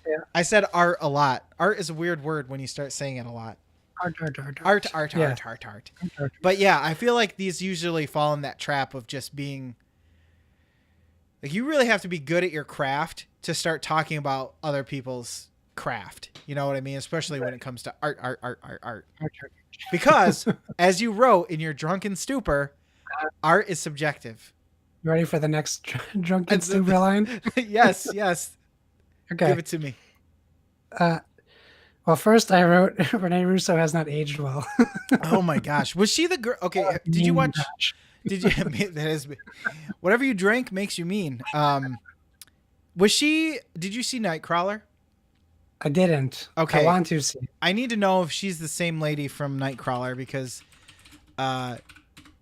Yeah. I said art a lot. Art is a weird word when you start saying it a lot. Art. Art. Yeah. Art. But yeah, I feel like these usually fall in that trap of just being like you really have to be good at your craft to start talking about other people's craft. You know what I mean? Especially when it comes to art. Art. Because as you wrote in your drunken stupor, art is subjective. You ready for the next drunken super line? Yes, yes. Give Okay. it to me. Uh, well, first I wrote Rene Russo has not aged well. Oh my gosh. Was she the girl? Okay. Did you Mean watch? match. Did you? That is. Whatever you drank makes you mean. Was she? Did you see Nightcrawler? I didn't. I Okay. want to see. I need to know if she's the same lady from Nightcrawler because, uh,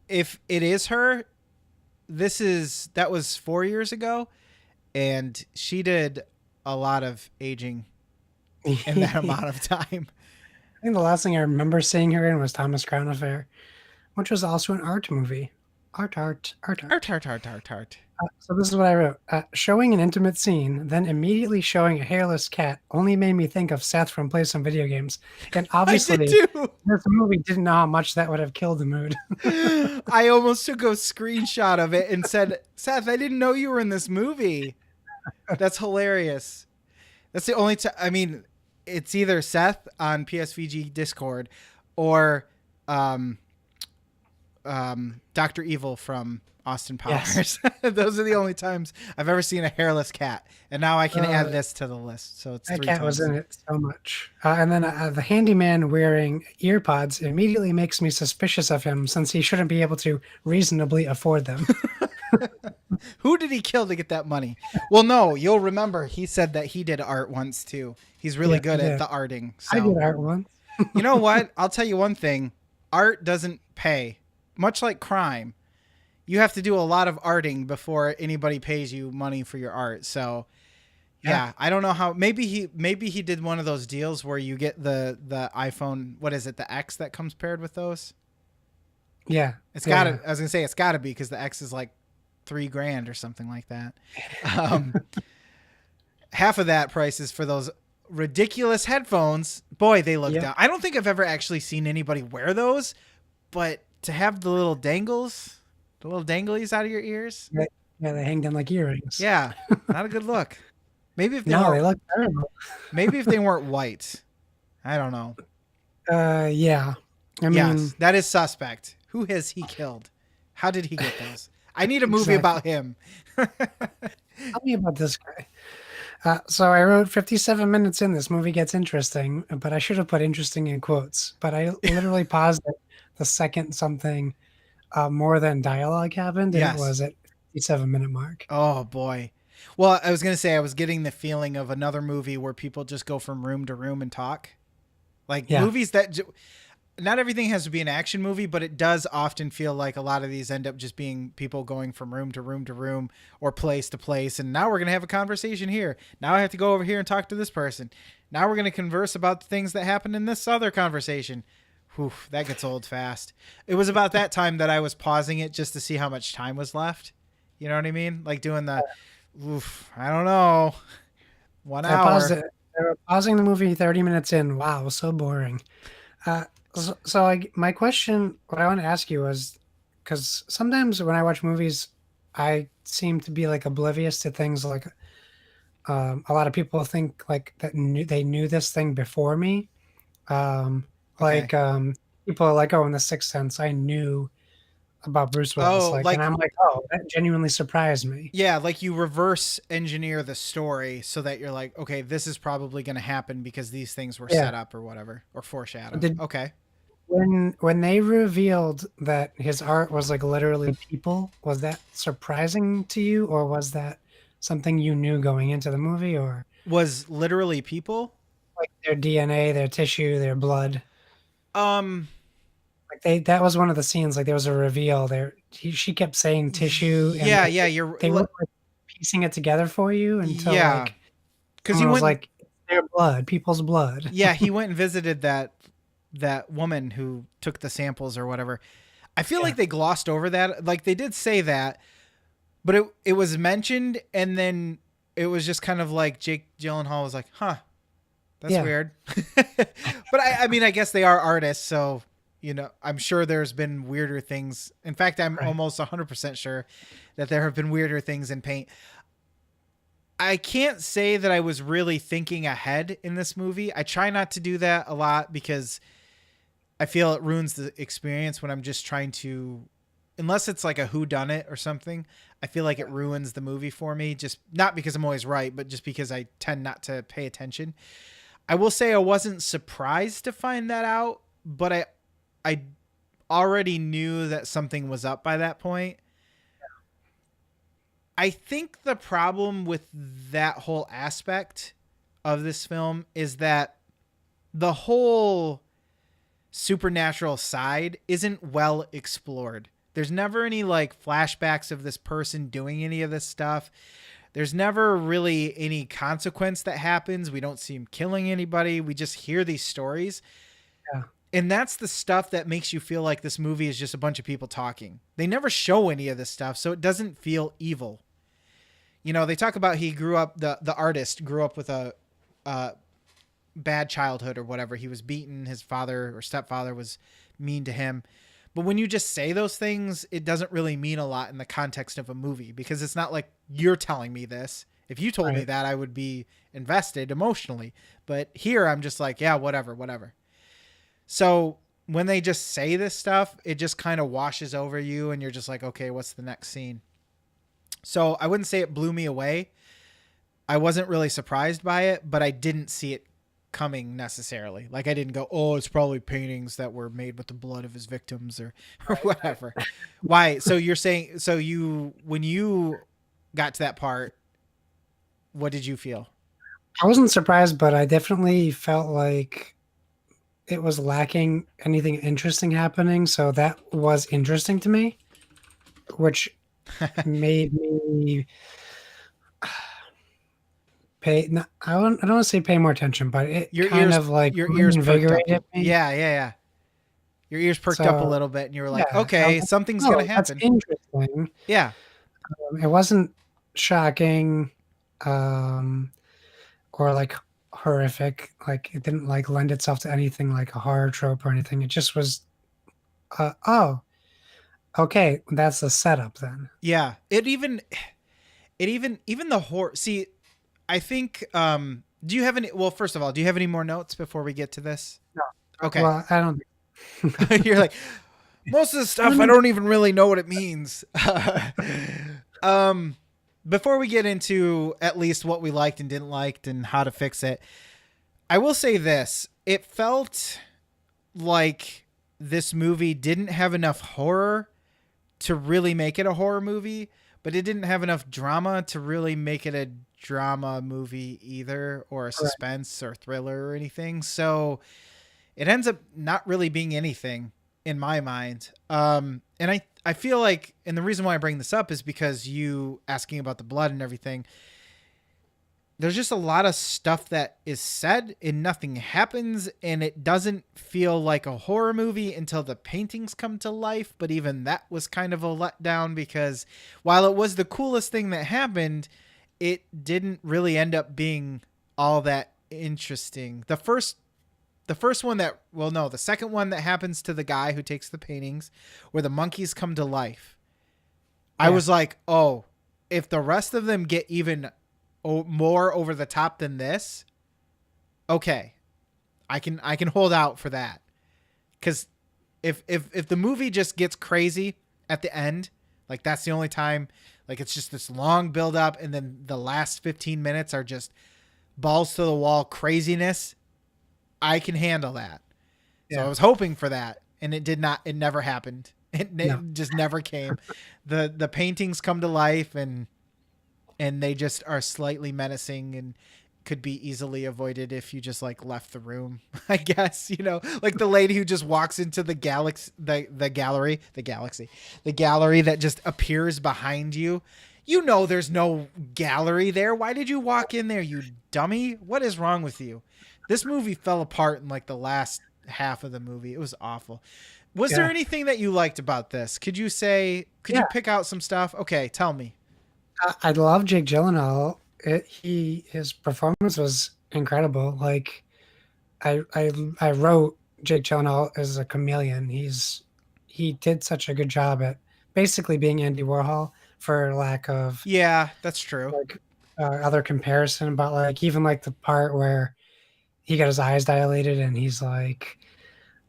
if it is her, that was 4 years ago, and she did a lot of aging in that I amount of time. think the last thing I remember seeing her in was Thomas Crown Affair, which was also an art movie. Art, art, art, Art, art. art, art, art, art. So this is what I wrote. Showing an intimate scene, then immediately showing a hairless cat only made me think of Seth from Play Some Video Games. And I did obviously, too. this movie didn't know how much that would have killed the mood. I almost took a screenshot of it and said, Seth, I didn't know you were in this movie. That's hilarious. That's the only time. I mean, it's either Seth on PSVG Discord or Dr. Evil from Austin Powers. Yes. Those are the only times I've ever seen a hairless cat. And now I can add this to the list. So it's That 3 cat times. was in it so much. And then the handyman wearing ear pods immediately makes me suspicious of him since he shouldn't be able to reasonably afford them. Who did he kill to get that money? Well, no, you'll remember he said that he did art once too. He's really Yeah, good he at did. the arting. I So did art once. you know what? I'll tell you one thing. Art doesn't pay. Much like crime. You have to do a lot of arting before anybody pays you money for your art. So yeah, I don't know how. Maybe he did one of those deals where you get the iPhone. What is it? The X that comes paired with those. Yeah. It's yeah, got to. yeah. I was gonna say it's got to be because the X is like $3,000 or something like that. Half of that price is for those ridiculous headphones. Boy, they look Yep. down. I don't think I've ever actually seen anybody wear those, but to have the little dangles, the little danglies out of your ears, Yeah, they hang down like earrings. yeah, not a good look. Maybe if they No, they weren't, look terrible. maybe if they weren't white, I don't know. Yeah. I mean, Yes, that is suspect. Who has he killed? How did he get those? I need a movie Exactly. about him. tell me about this guy. So I wrote 57 minutes in, this movie gets interesting, but I should have put interesting in quotes. But I literally paused it the second something more than dialogue happened, and it Yes. was at 57-minute mark. Oh boy. Well, I was gonna say I was getting the feeling of another movie where people just go from room to room and talk, like Yeah. movies that. Not everything has to be an action movie, but it does often feel like a lot of these end up just being people going from room to room to room or place to place. And now we're going to have a conversation here. Now I have to go over here and talk to this person. Now we're going to converse about the things that happened in this other conversation. Whew, that gets old fast. It was about that time that I was pausing it just to see how much time was left. You know what I mean? Like doing the, I don't know, 1 I hour. paused it. I wrote, pausing the movie 30 minutes in. Wow, so boring. My question, what I want to ask you was, because sometimes when I watch movies, I seem to be like oblivious to things like a lot of people think like that they knew this thing before me. Okay. People are like, oh, in The Sixth Sense, I knew about Bruce Willis. Oh, And I'm like, oh, that genuinely surprised me. yeah, like you reverse engineer the story so that you're like, okay, this is probably going to happen because these things were Yeah. set up or whatever, or foreshadowed. Did- Okay. When they revealed that his art was like literally people, was that surprising to you, or was that something you knew going into the movie, or Was literally people? like their DNA, their tissue, their blood? Um, Like that was one of the scenes. Like there was a reveal there. She kept saying tissue. And yeah, yeah, you're they were like piecing it together for you until yeah, like because he someone was went, like, it's their blood, people's blood. yeah, he went and visited that woman who took the samples or whatever. I feel Yeah. like they glossed over that. Like they did say that, but it was mentioned and then it was just kind of like Jake Gyllenhaal was like, huh, that's Yeah. weird. But I mean, I guess they are artists, so you know, I'm sure there's been weirder things. In fact, I'm Right. almost 100% sure that there have been weirder things in paint. I can't say that I was really thinking ahead in this movie. I try not to do that a lot because I feel it ruins the experience when I'm just trying to unless it's like a whodunit or something, I feel like it ruins the movie for me. Just not because I'm always right, but just because I tend not to pay attention. I will say I wasn't surprised to find that out, but I already knew that something was up by that point. I think the problem with that whole aspect of this film is that the whole supernatural side isn't well explored. There's never any like flashbacks of this person doing any of this stuff. There's never really any consequence that happens. We don't see him killing anybody. We just hear these stories. Yeah. And that's the stuff that makes you feel like this movie is just a bunch of people talking. They never show any of this stuff, so it doesn't feel evil. You know, they talk about he grew up, the artist grew up with a bad childhood or whatever. He was beaten. His father or stepfather was mean to him. But when you just say those things, it doesn't really mean a lot in the context of a movie, because it's not like you're telling me this. If you told me that, I would be invested emotionally. But here I'm just like, yeah, whatever, whatever. So when they just say this stuff, it just kind of washes over you and you're just like, okay, what's the next scene? So I wouldn't say it blew me away. I wasn't really surprised by it, but I didn't see it coming necessarily. Like I didn't go, oh, it's probably paintings that were made with the blood of his victims or whatever. Why? So you're saying, so when you got to that part, what did you feel? I wasn't surprised, but I definitely felt like it was lacking anything interesting happening. So that was interesting to me, which made me pay. No, I don't want to say pay more attention, but it your ears perked up. reinvigorated me. Yeah. Your ears perked up a little bit and you were like, Yeah, okay, something's going to that's happen. interesting. Yeah. It wasn't shocking, or like horrific. Like it didn't like lend itself to anything like a horror trope or anything. It just was, oh, okay, that's the setup then. Yeah. Even the horror. See, I think, do you have any, well, first of all, do you have any more notes before we get to this? No. Okay. Well, I don't. You're like, most of the stuff I don't even really know what it means. Before we get into at least what we liked and didn't like and how to fix it, I will say this. It felt like this movie didn't have enough horror to really make it a horror movie, but it didn't have enough drama to really make it a drama movie either, or a suspense or thriller or anything. So it ends up not really being anything in my mind. And I feel like, and the reason why I bring this up is because you asking about the blood and everything, there's just a lot of stuff that is said and nothing happens, and it doesn't feel like a horror movie until the paintings come to life. But even that was kind of a letdown, because while it was the coolest thing that happened, it didn't really end up being all that interesting. The first one that, well, no, the second one that happens to the guy who takes the paintings, where the monkeys come to life. Yeah. I was like, oh, if the rest of them get even more over the top than this, okay, I can hold out for that. Because if the movie just gets crazy at the end, like that's the only time, like it's just this long build up, and then the last 15 minutes are just balls to the wall craziness, I can handle that. Yeah. So I was hoping for that, and it did not. It never happened. It just never came. The paintings come to life, and they just are slightly menacing and could be easily avoided if you just like left the room, I guess, you know, like the lady who just walks into the gallery that just appears behind you. You know, there's no gallery there. Why did you walk in there, you dummy? What is wrong with you? This movie fell apart in like the last half of the movie. It was awful. Was there anything that you liked about this? Could you pick out some stuff? Okay, tell me. I love Jake Gyllenhaal. His performance was incredible. Like I wrote Jake Gyllenhaal as a chameleon. He did such a good job at basically being Andy Warhol, for lack of, yeah, that's true, like other comparison. But like even like the part where he got his eyes dilated and he's like,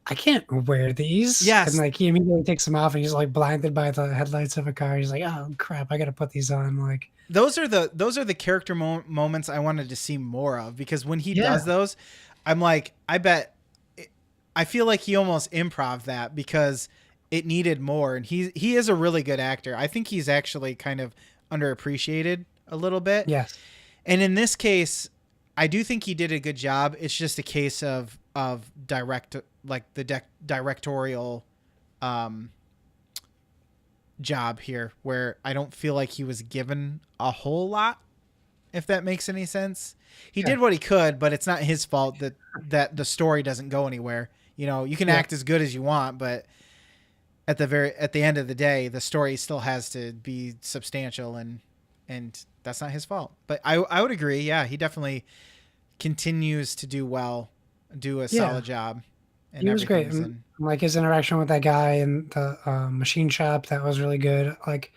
I can't wear these. And Yes, like he immediately takes them off and he's like blinded by the headlights of a car. He's like, oh crap, I gotta put these on. Like, those are the character moments I wanted to see more of, because when he yeah, does those, I'm like, I feel like he almost improv that because it needed more, and he is a really good actor. I think he's actually kind of underappreciated a little bit. yes, And in this case, I do think he did a good job. It's just a case of directorial um job here, where I don't feel like he was given a whole lot, if that makes any sense. He yeah, did what he could, but it's not his fault that the story doesn't go anywhere. You know, you can yeah. act as good as you want, but at the end of the day, the story still has to be substantial, and that's not his fault. But I would agree. Yeah, he definitely continues to do a Yeah. solid job in He was everything great. he's And in. like his interaction with that guy in the machine shop, that was really good. Like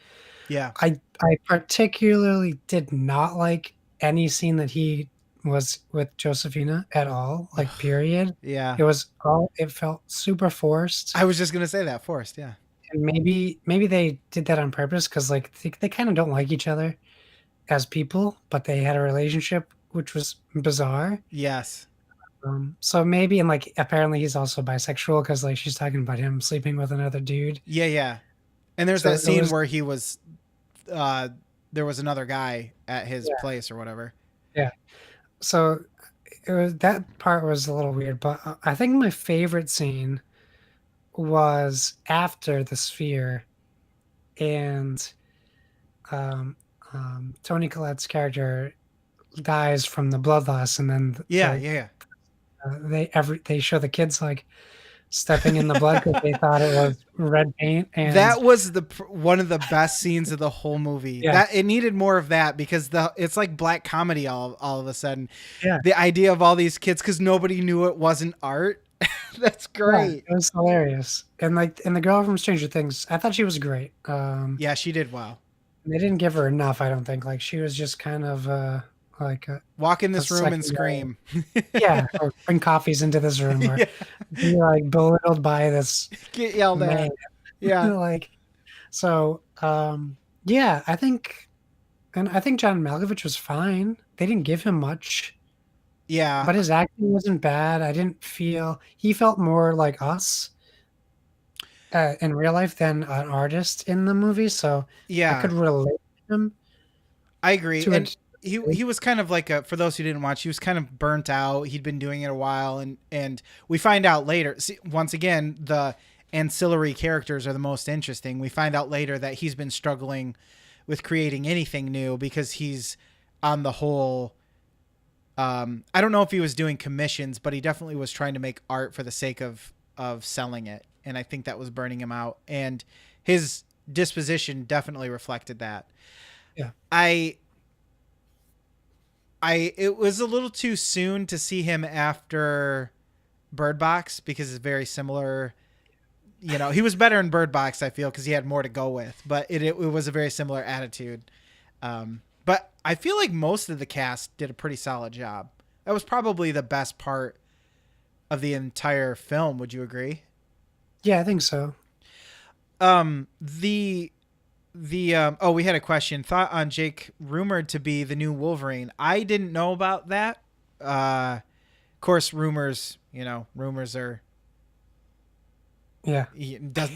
Yeah. I particularly did not like any scene that he was with Josephina at all, like period. Yeah. It felt super forced. I was just gonna say that Forrest. Yeah. And maybe they did that on purpose because like they kind of don't like each other as people, but they had a relationship which was bizarre. Yes. So maybe, and like apparently he's also bisexual because like she's talking about him sleeping with another dude. Yeah. Yeah. And there's So that it scene was, where he was, uh, there was another guy at his yeah, place or whatever. yeah. So it was, that part was a little weird, but I think my favorite scene was after the sphere and um, Tony Collette's character dies from the blood loss, and then Yeah. Yeah. Yeah. they show the kids like stepping in the blood because they thought it was red paint, and That was one of the best scenes of the whole movie. yeah, That it needed more of that, because it's like black comedy all of a sudden. yeah, The idea of all these kids, because nobody knew it wasn't art. That's yeah, great. it was hilarious. And like, and the girl from Stranger Things, I thought she was great. Yeah, she did well. They didn't give her enough, I don't think. Like she was just kind of like Walk in a this room and secondary. scream. Yeah, or bring coffees into this room, or Yeah, be like belittled by this get yelled man. at. Yeah, Like so, yeah, I think John Malkovich was fine. They didn't give him much, yeah, but his acting wasn't bad. I didn't feel he felt more like us in real life than an artist in the movie, so I yeah. could relate to him I agree. to And it. he was kind of like for those who didn't watch, he was kind of burnt out. He'd been doing it a while, and we find out later. See, once again, the ancillary characters are the most interesting. We find out later that he's been struggling with creating anything new because he's on the whole. I don't know if he was doing commissions, but he definitely was trying to make art for the sake of selling it, and I think that was burning him out. And his disposition definitely reflected that. Yeah, I it was a little too soon to see him after Bird Box, because it's very similar. You know, he was better in Bird Box, I feel, because he had more to go with, but it was a very similar attitude. But I feel like most of the cast did a pretty solid job. That was probably the best part of the entire film. Would you agree? yeah, I think so. The oh, we had a question. Thought on Jake rumored to be the new Wolverine. I didn't know about that. Of course, rumors are Yeah,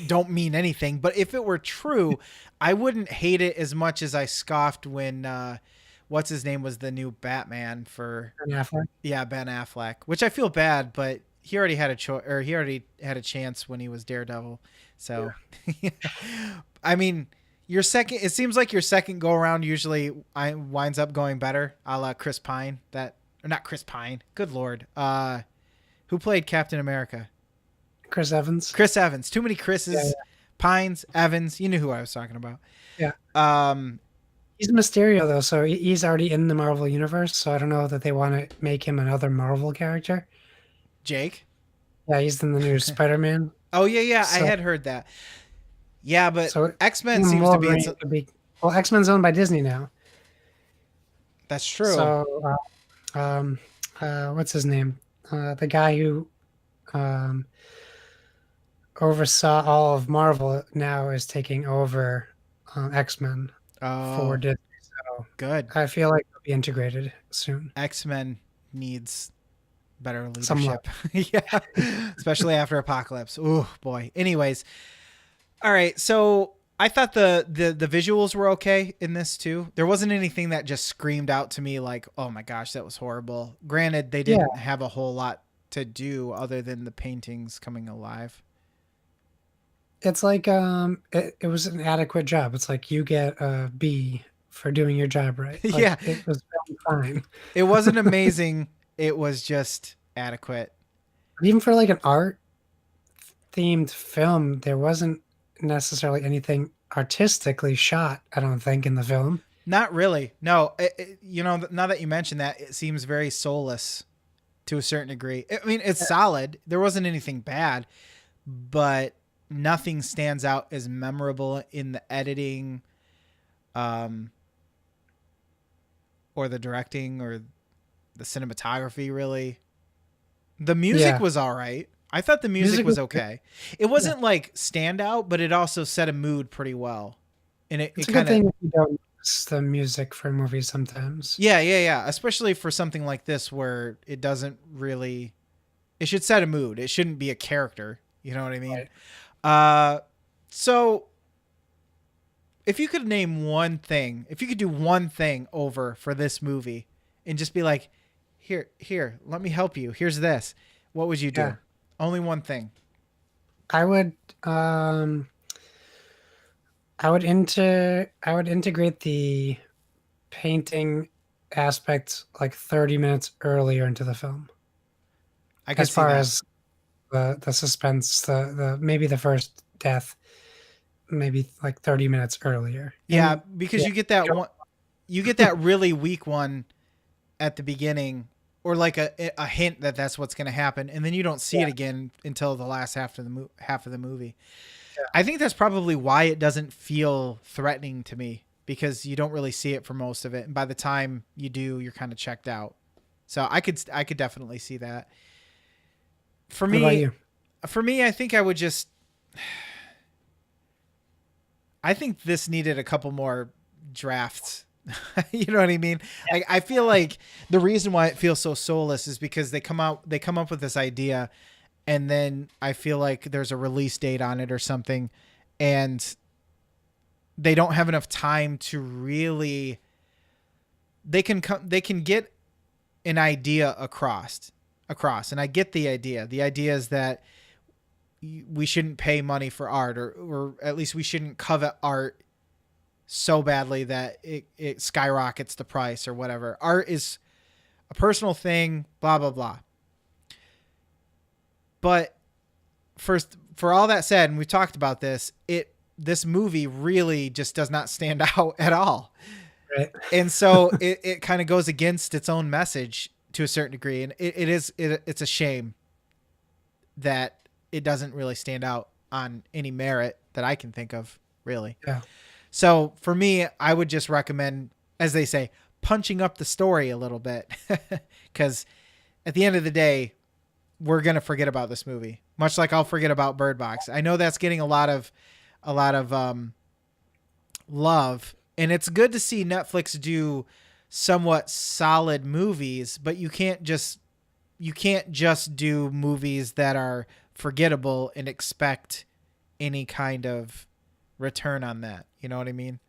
don't mean anything. But if it were true, I wouldn't hate it as much as I scoffed when what's his name was the new Batman for Ben Affleck. yeah, Ben Affleck. Which I feel bad, but he already had a he already had a chance when he was Daredevil. So, I mean, your second. It seems like your second go around usually winds up going better, a la Chris Pine. That or not Chris Pine. Good lord. Who played Captain America? Chris Evans. Chris Evans. Too many Yeah, Chris's. Pines, Evans. You knew who I was talking about. yeah. Um, He's Mysterio though, so he's already in the Marvel universe. So I don't know that they want to make him another Marvel character. Jake. Yeah, he's in the new Spider-Man. Oh yeah, yeah. I So, had heard that. Yeah, but so X Men seems to be. Wolverine could be well. X-Men's owned by Disney now. That's true. So, what's his name? The guy who, um, oversaw all of Marvel now is taking over X-Men for Oh, Disney. So good. I feel like they'll be integrated soon. X-Men needs better Some love. leadership. Yeah. Especially after Apocalypse. Oh boy. Anyways, all right. So I thought the visuals were okay in this too. There wasn't anything that just screamed out to me like, "Oh my gosh, that was horrible." Granted, they Yeah, didn't have a whole lot to do other than the paintings coming alive. it's like it was an adequate job. It's like you get a B for doing your job right. Yeah. Like it was fine. It wasn't amazing. It was just adequate. But even for like an art themed film, there wasn't necessarily anything artistically shot, I don't think, in the film. Not really. No, now that you mention that, it seems very soulless to a certain degree. I mean, it's solid. There wasn't anything bad, but nothing stands out as memorable in the editing, um, or the directing or the cinematography. Really, the music Yeah. was all right. I thought the music Music was was good. okay. It Yeah. wasn't like standout, but it also set a mood pretty well, and It's it a good kind of thing if you don't notice the music for movies sometimes. yeah. Especially for something like this where it doesn't really. It should set a mood. It shouldn't be a character. You know what I mean? Right. Uh, so if you could name one thing, if you could do one thing over for this movie and just be like, here, let me help you. Here's this. What would you Yeah. do? Only one thing. I would I would integrate the painting aspect like 30 minutes earlier into the film. I could As see far that. as the suspense, the maybe the first death, maybe like 30 minutes earlier. Yeah, And because yeah, you get that one, you get that really weak one at the beginning, or like a hint that that's what's going to happen, and then you don't see yeah, it again until the last half of the movie. yeah. I think that's probably why it doesn't feel threatening to me because you don't really see it for most of it, and by the time you do, you're kind of checked out. So I could definitely see that. For What about me, you? I think I would just. I think this needed a couple more drafts. You know what I mean? I feel like the reason why it feels so soulless is because they come up with this idea, and then I feel like there's a release date on it or something, and they don't have enough time to really. They can get an idea across, and I get the idea. The idea is that we shouldn't pay money for art, or at least we shouldn't covet art so badly that it skyrockets the price or whatever. Art is a personal thing, blah blah blah. But for all that said, and we've talked about this movie really just does not stand out at all. Right. And so it kind of goes against its own message to a certain degree, and it's a shame that it doesn't really stand out on any merit that I can think of, really. Yeah. So for me, I would just recommend, as they say, punching up the story a little bit, because at the end of the day, we're gonna forget about this movie, much like I'll forget about Bird Box. I know that's getting a lot of love, and it's good to see Netflix do somewhat solid movies, but you can't just do movies that are forgettable and expect any kind of return on that. You know what I mean?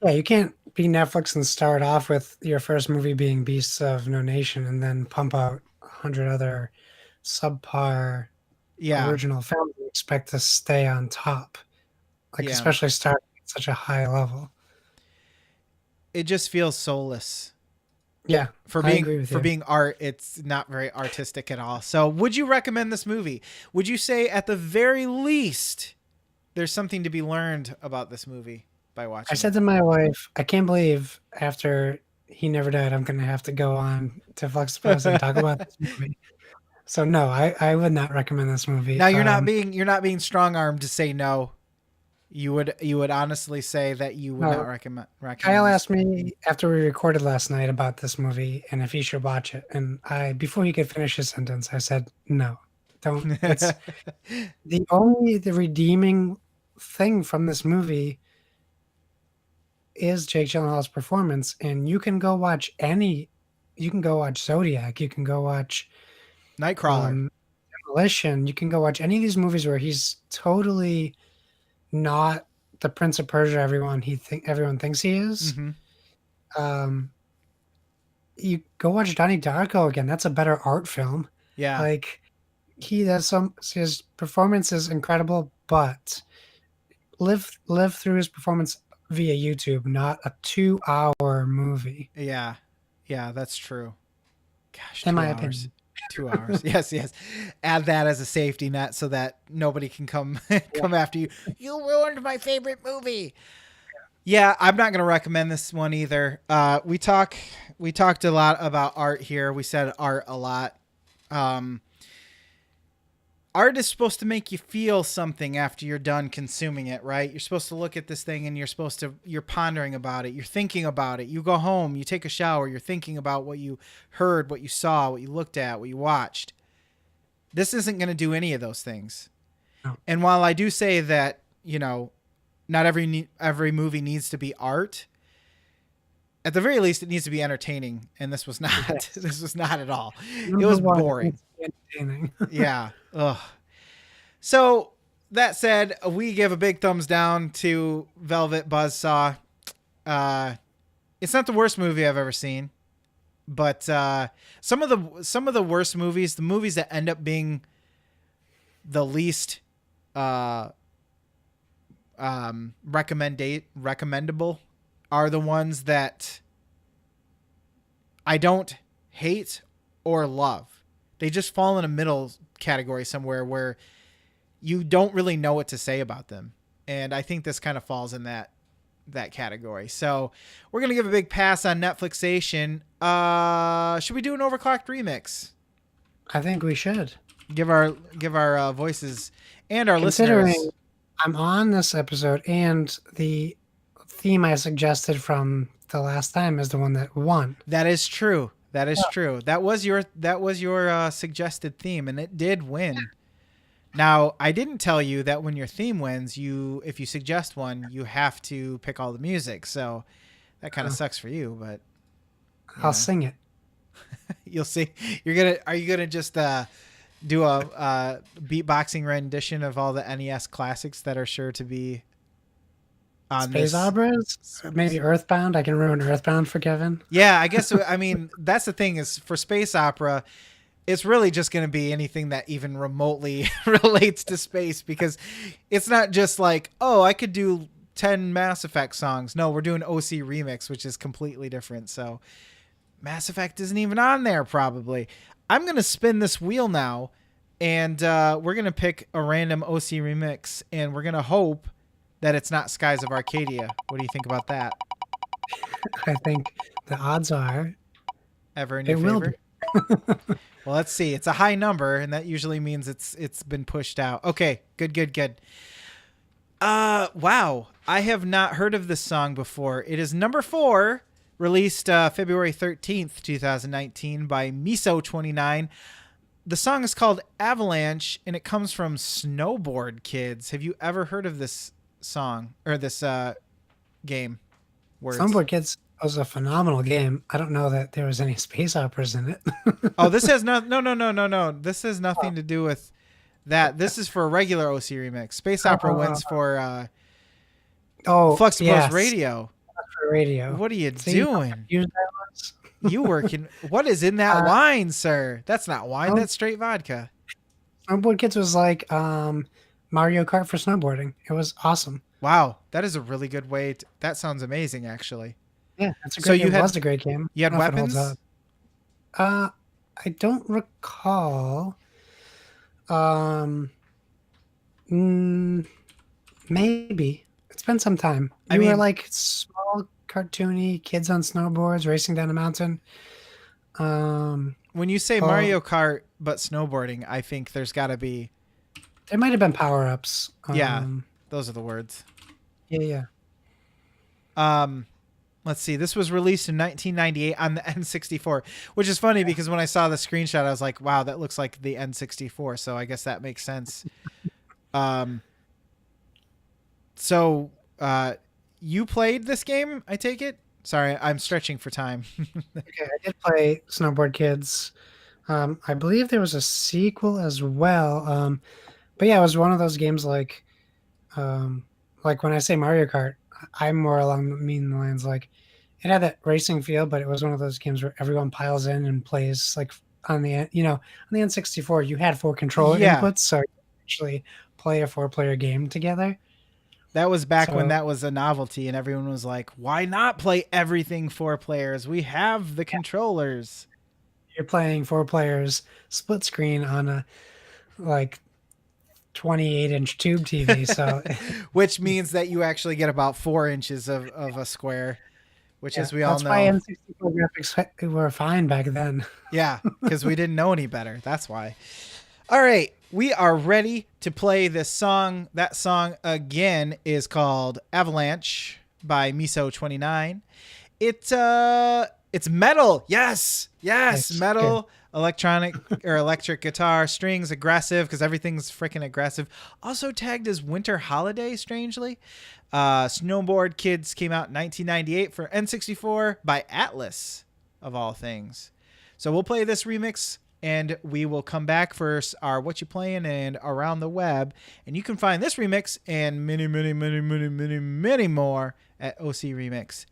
Yeah, you can't be Netflix and start off with your first movie being Beasts of No Nation and then pump out 100 other subpar Yeah, original films and expect to stay on top. Like yeah. especially starting at such a high level. It just feels soulless. Yeah, I agree with For you. being art, it's not very artistic at all. So, would you recommend this movie? Would you say at the very least there's something to be learned about this movie by I watching it? said to my wife, I can't believe after he never died, I'm gonna have to go on to Fluxtaposed and talk about this movie. So no, I would not recommend this movie. Now you're not being strong-armed to say no. You would honestly say that you would not No, recommend Kyle this. asked me after we recorded last night about this movie and if he should watch it, and I before he could finish his sentence, I said no. Don't. It's the redeeming thing from this movie is Jake Gyllenhaal's performance, and you can go watch Zodiac, you can go watch Nightcrawler. Demolition, you can go watch any of these movies where he's totally not the Prince of Persia everyone thinks he is. Mm-hmm. Um, you go watch Donnie Darko again. That's a better art film. Yeah. Like his performance is incredible, but live through his performance via YouTube, not a 2-hour movie. Yeah. Yeah, that's true. Gosh, In 2 my hours. opinion. 2 hours. Yes, yes. Add that as a safety net so that nobody can come after you. You ruined my favorite movie. Yeah, I'm not going to recommend this one either. We talked a lot about art here. We said art a lot. Art is supposed to make you feel something after you're done consuming it, right? You're supposed to look at this thing and you're pondering about it. You're thinking about it. You go home, you take a shower, you're thinking about what you heard, what you saw, what you looked at, what you watched. This isn't going to do any of those things. No. And while I do say that, not every movie needs to be art, at the very least, it needs to be entertaining. And this was not. Yes. This was not at all. It was boring. Entertaining. Yeah. Ugh. So that said, we give a big thumbs down to Velvet Buzzsaw. It's not the worst movie I've ever seen, but some of the worst movies, the movies that end up being the least recommendable are the ones that I don't hate or love. They just fall in a middle category somewhere where you don't really know what to say about them. And I think this kind of falls in that category. So we're going to give a big pass on Netflixation. Should we do an overclocked remix? I think we should. Give our voices and our Considering listeners. I'm on this episode and the theme I suggested from the last time is the one that won. That is true. That is true. That was your suggested theme, and it did win. Yeah. Now, I didn't tell you that when your theme wins, if you suggest one, you have to pick all the music. So that kind of sucks for you, but I'll sing it. You'll see. Are you gonna just do a beatboxing rendition of all the NES classics that are sure to be on Space operas? Maybe Earthbound. I can ruin Earthbound for Kevin. Yeah, I guess. I mean, that's the thing is for space opera, it's really just going to be anything that even remotely relates to space, because it's not just like, oh, I could do 10 Mass Effect songs. No, we're doing OC Remix, which is completely different. So Mass Effect isn't even on there probably. I'm going to spin this wheel now, and we're going to pick a random OC Remix, and we're going to hope that it's not Skies of Arcadia. What do you think about that? I think the odds are ever in your favor. Well, let's see. It's a high number, and that usually means it's been pushed out. Okay, good. Wow. I have not heard of this song before. It is number 4, released February 13th, 2019 by Miso29. The song is called Avalanche, and it comes from Snowboard Kids. Have you ever heard of this song or this game? Snowboard Kids was a phenomenal game. I don't know that there was any space operas in it. Oh, this has no. This has nothing to do with that. This is for a regular OC remix. Space opera wins for Fluxtaposed radio. Radio. What are you doing? You working? What is in that wine, sir? That's not wine. That's straight vodka. Snowboard Kids was like Mario Kart for snowboarding. It was awesome. Wow, that is a really good way. That sounds amazing, actually. Yeah, that's a great game. It was a great game. You had weapons? I don't recall. Maybe. It's been some time. You were like small, cartoony kids on snowboards racing down a mountain. When you say Mario Kart but snowboarding, I think there's got to be... There might have been power-ups. Yeah, those are the words. Yeah. let's see. This was released in 1998 on the N64, which is funny because when I saw the screenshot, I was like, wow, that looks like the N64. So I guess that makes sense. So you played this game, I take it? Sorry, I'm stretching for time. Okay, I did play Snowboard Kids. I believe there was a sequel as well. But yeah, it was one of those games like when I say Mario Kart, I'm more along the lines like it had that racing feel, but it was one of those games where everyone piles in and plays like on the on the N64 you had 4 controller Yeah. inputs, so you actually play a 4-player game together. That was back when So that was a novelty and everyone was like, why not play everything 4 players? We have the controllers. you're playing 4 players split screen on a like 28-inch tube TV. So Which means that you actually get about 4 inches of a square, which yeah, as we all that's why know. N64 graphics were fine back then. Yeah, because we didn't know any better. That's why. All right, we are ready to play this song. That song again is called Avalanche by Miso29. It's metal. Yes. Nice. Metal, electronic or electric guitar, strings, aggressive because everything's freaking aggressive. Also tagged as Winter Holiday, strangely. Snowboard Kids came out in 1998 for N64 by Atlas, of all things. So we'll play this remix and we will come back for our What You Playing and Around the Web. And you can find this remix and many more at ocremix.org.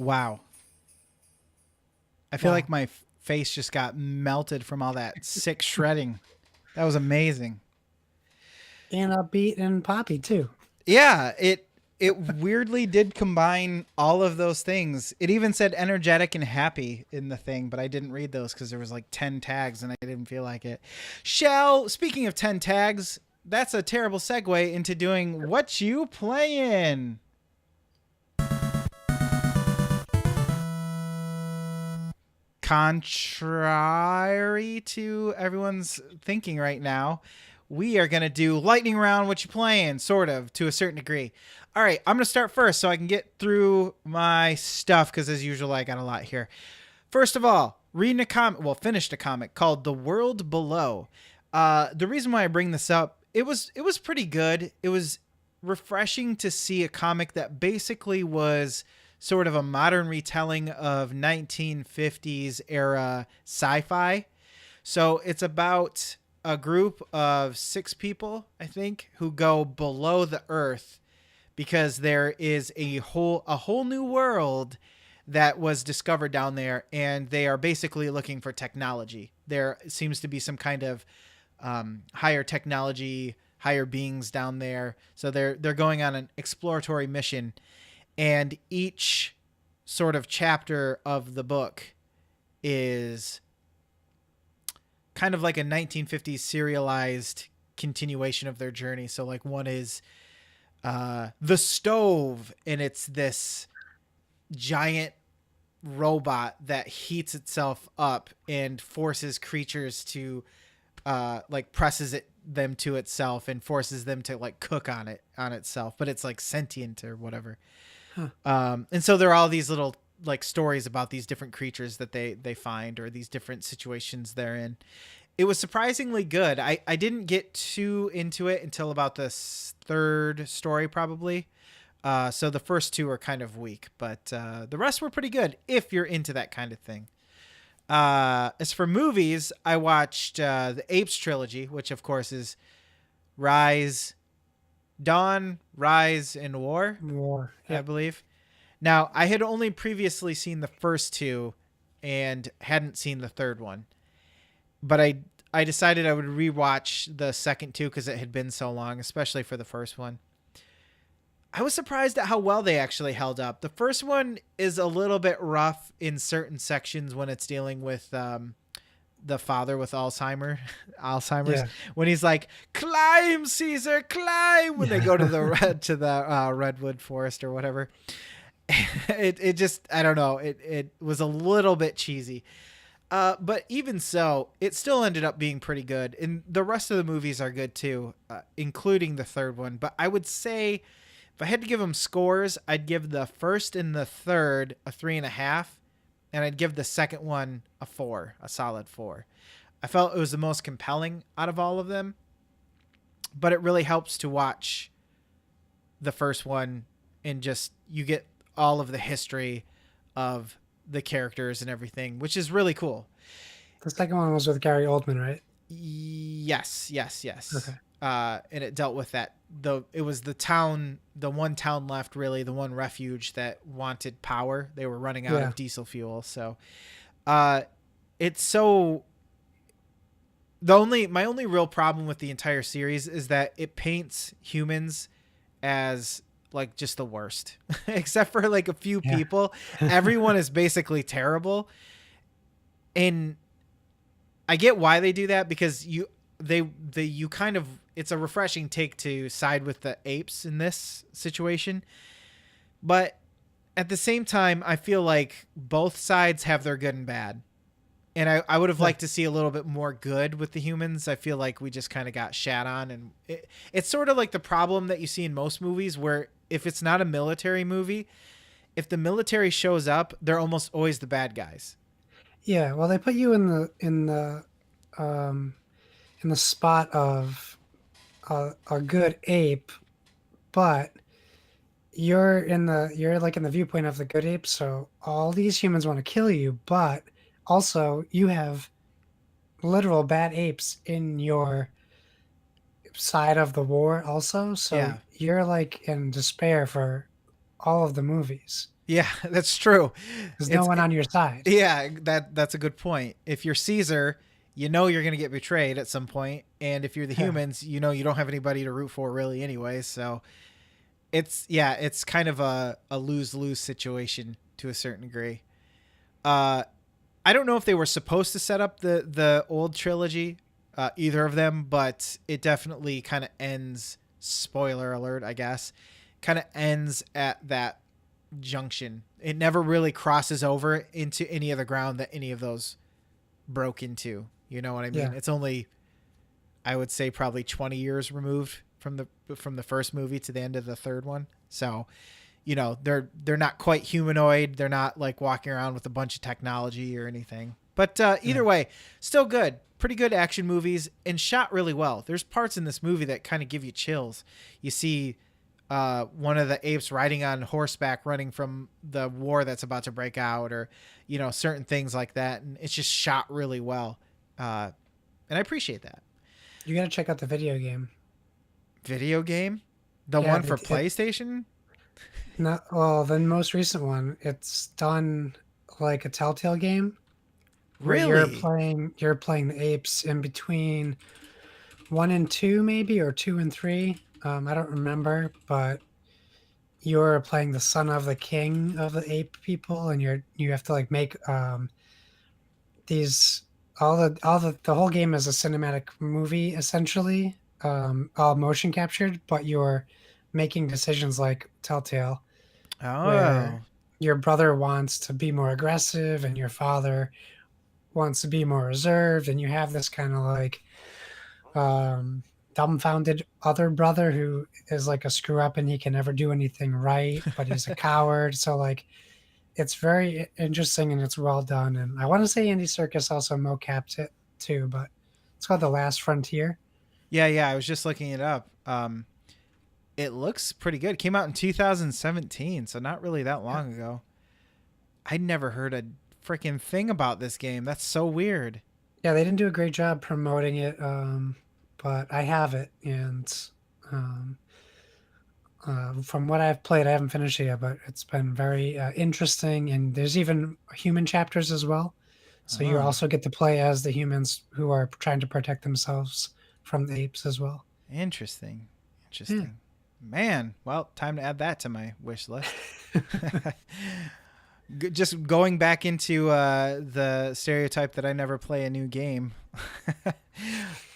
Wow. I feel like Wow. my face just got melted from all that sick shredding. That was amazing. And upbeat and poppy too. Yeah, it weirdly did combine all of those things. It even said energetic and happy in the thing, but I didn't read those because there was like 10 tags and I didn't feel like it. Speaking of 10 tags, that's a terrible segue into doing what you playing. Contrary to everyone's thinking right now, we are going to do lightning round what you playing, sort of, to a certain degree. All right, I'm going to start first so I can get through my stuff because, as usual, I got a lot here. First of all, finished a comic called The World Below. The reason why I bring this up, it was pretty good. It was refreshing to see a comic that basically was sort of a modern retelling of 1950s era sci-fi. So it's about a group of 6 people, I think, who go below the earth because there is a whole new world that was discovered down there, and they are basically looking for technology. There seems to be some kind of higher technology, higher beings down there. So they're going on an exploratory mission, and each sort of chapter of the book is kind of like a 1950s serialized continuation of their journey. So like one is the stove, and it's this giant robot that heats itself up and forces creatures to like presses them to itself and forces them to like cook on itself, but it's like sentient or whatever. And so there are all these little like stories about these different creatures that they find, or these different situations they're in. It was surprisingly good. I didn't get too into it until about the third story, probably. So the first 2 are kind of weak, but the rest were pretty good if you're into that kind of thing. As for movies, I watched the Apes trilogy, which of course is Dawn, Rise, and War. War. I Yeah. believe. Now, I had only previously seen the first 2 and hadn't seen the third one. But I decided I would rewatch the second 2 because it had been so long, especially for the first one. I was surprised at how well they actually held up. The first one is a little bit rough in certain sections when it's dealing with the father with Alzheimer's, Yeah. when he's like, "Climb, Caesar, climb!" when they go to the redwood forest or whatever. It just, I don't know. It was a little bit cheesy. But even so, it still ended up being pretty good. And the rest of the movies are good too, including the third one. But I would say if I had to give them scores, I'd give the first and the third a 3.5. And I'd give the second one a 4, a solid 4. I felt it was the most compelling out of all of them. But it really helps to watch the first one, and just you get all of the history of the characters and everything, which is really cool. The second one was with Gary Oldman, right? Yes. Okay. And it dealt with that. It was the one town left, really, the one refuge that wanted power. They were running out of diesel fuel. So, it's so. My only real problem with the entire series is that it paints humans as like just the worst, except for like a few people. Everyone is basically terrible, and I get why they do that, because you kind of, it's a refreshing take to side with the apes in this situation. But at the same time, I feel like both sides have their good and bad. And I would have liked to see a little bit more good with the humans. I feel like we just kind of got shat on. And it's sort of like the problem that you see in most movies, where if it's not a military movie, if the military shows up, they're almost always the bad guys. Yeah. Well, they put you in the spot of a good ape, but you're like in the viewpoint of the good ape. So all these humans want to kill you, but also you have literal bad apes in your side of the war also. So Yeah. you're like in despair for all of the movies. Yeah, that's true. There's no one on your side. Yeah, that's a good point. If you're Caesar, you know you're going to get betrayed at some point, and if you're the Yeah. humans, you know you don't have anybody to root for really anyway. So it's kind of a lose-lose situation to a certain degree. I don't know if they were supposed to set up the old trilogy, either of them, but it definitely kind of ends. Spoiler alert, I guess. Kind of ends at that junction. It never really crosses over into any other ground that any of those broke into. You know what I mean? Yeah. It's only, I would say, probably 20 years removed from the first movie to the end of the third one. So, you know, they're not quite humanoid. They're not like walking around with a bunch of technology or anything. But either way, still good. Pretty good action movies and shot really well. There's parts in this movie that kind of give you chills. You see one of the apes riding on horseback running from the war that's about to break out, or, you know, certain things like that. And it's just shot really well. And I appreciate that. You got to check out the video game. Video game? The Yeah, one for PlayStation? Not well, the most recent one. It's done like a Telltale game. Where Really? you're playing the apes in between 1 and 2 maybe, or 2 and 3. I don't remember, but you're playing the son of the king of the ape people, and you have to like make these the whole game is a cinematic movie essentially, all motion captured, but you're making decisions like Telltale, Oh. where your brother wants to be more aggressive and your father wants to be more reserved, and you have this kind of like dumbfounded other brother who is like a screw up and he can never do anything right, but he's a coward. So like it's very interesting and it's well done. And I want to say Andy Serkis also mocapped it too, but it's called The Last Frontier. Yeah. I was just looking it up. It looks pretty good. It came out in 2017, so not really that long ago. I'd never heard a freaking thing about this game. That's so weird. Yeah, they didn't do a great job promoting it, but I have it, and um, from what I've played, I haven't finished it yet, but it's been very interesting. And there's even human chapters as well. So you Oh, also get to play as the humans who are trying to protect themselves from the apes as well. interesting. Yeah. Interesting. Man, well, time to add that to my wish list. Just going back into the stereotype that I never play a new game.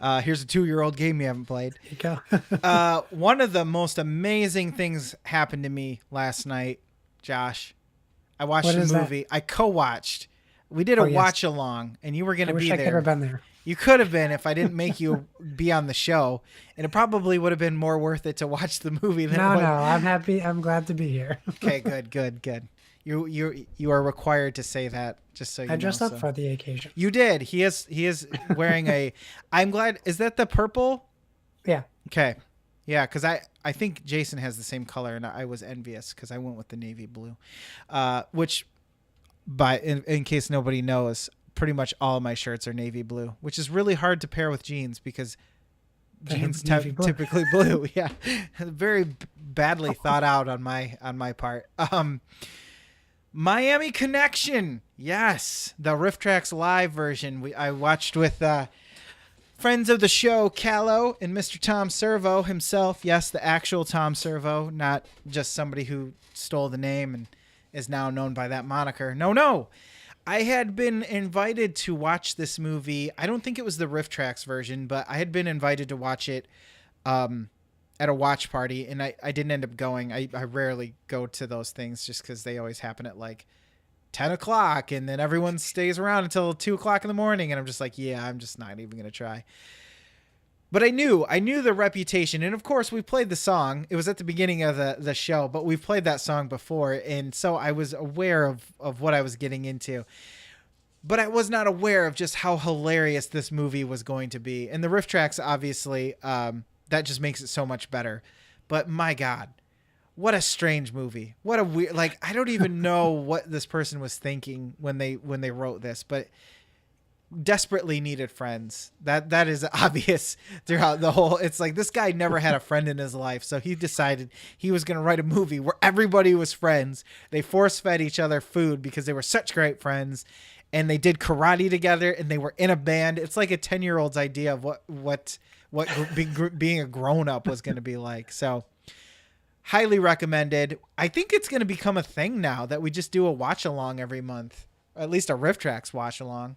Here's a 2-year-old game you haven't played. There you go. One of the most amazing things happened to me last night, Josh. I watched What a is that? movie. I co-watched. We did a Oh, yes. watch along, and you were going I to be wish I could have there. been there. You could have been if I didn't make you be on the show, and it probably would have been more worth it to watch the movie than No, it was. no, I'm happy. I'm glad to be here. Okay, good. You are required to say that, just so you I know. dressed up So. for the occasion. You did. He is wearing a. I'm glad. Is that the purple? Yeah. Okay. Yeah, because I think Jason has the same color, and I was envious because I went with the navy blue, which, in case nobody knows, pretty much all of my shirts are navy blue, which is really hard to pair with jeans because They're jeans navy blue. typically blue. Yeah, very badly thought out on my part. Miami Connection. Yes, the Riff Tracks live version. I watched with friends of the show, Callow and Mr. Tom Servo himself. Yes, the actual Tom Servo, not just somebody who stole the name and is now known by that moniker. No. I had been invited to watch this movie. I don't think it was the Riff Tracks version, but I had been invited to watch it at a watch party, and I didn't end up going. I rarely go to those things just because they always happen at like 10 o'clock, and then everyone stays around until 2 o'clock in the morning, and I'm just like, yeah, I'm just not even going to try. But I knew the reputation, and of course we played the song. It was at the beginning of the show, but we've played that song before, and so I was aware of what I was getting into. But I was not aware of just how hilarious this movie was going to be. And the Riff Tracks, obviously, that just makes it so much better. But my God, what a strange movie. What a weird, like, I don't even know what this person was thinking when they wrote this, but desperately needed friends. That is obvious throughout the whole. It's like this guy never had a friend in his life, so he decided he was going to write a movie where everybody was friends. They force-fed each other food because they were such great friends, and they did karate together, and they were in a band. It's like a 10-year-old's idea of what being a grown-up was going to be like. So highly recommended. I think it's going to become a thing now that we just do a watch along every month, or at least a Rift Tracks watch along.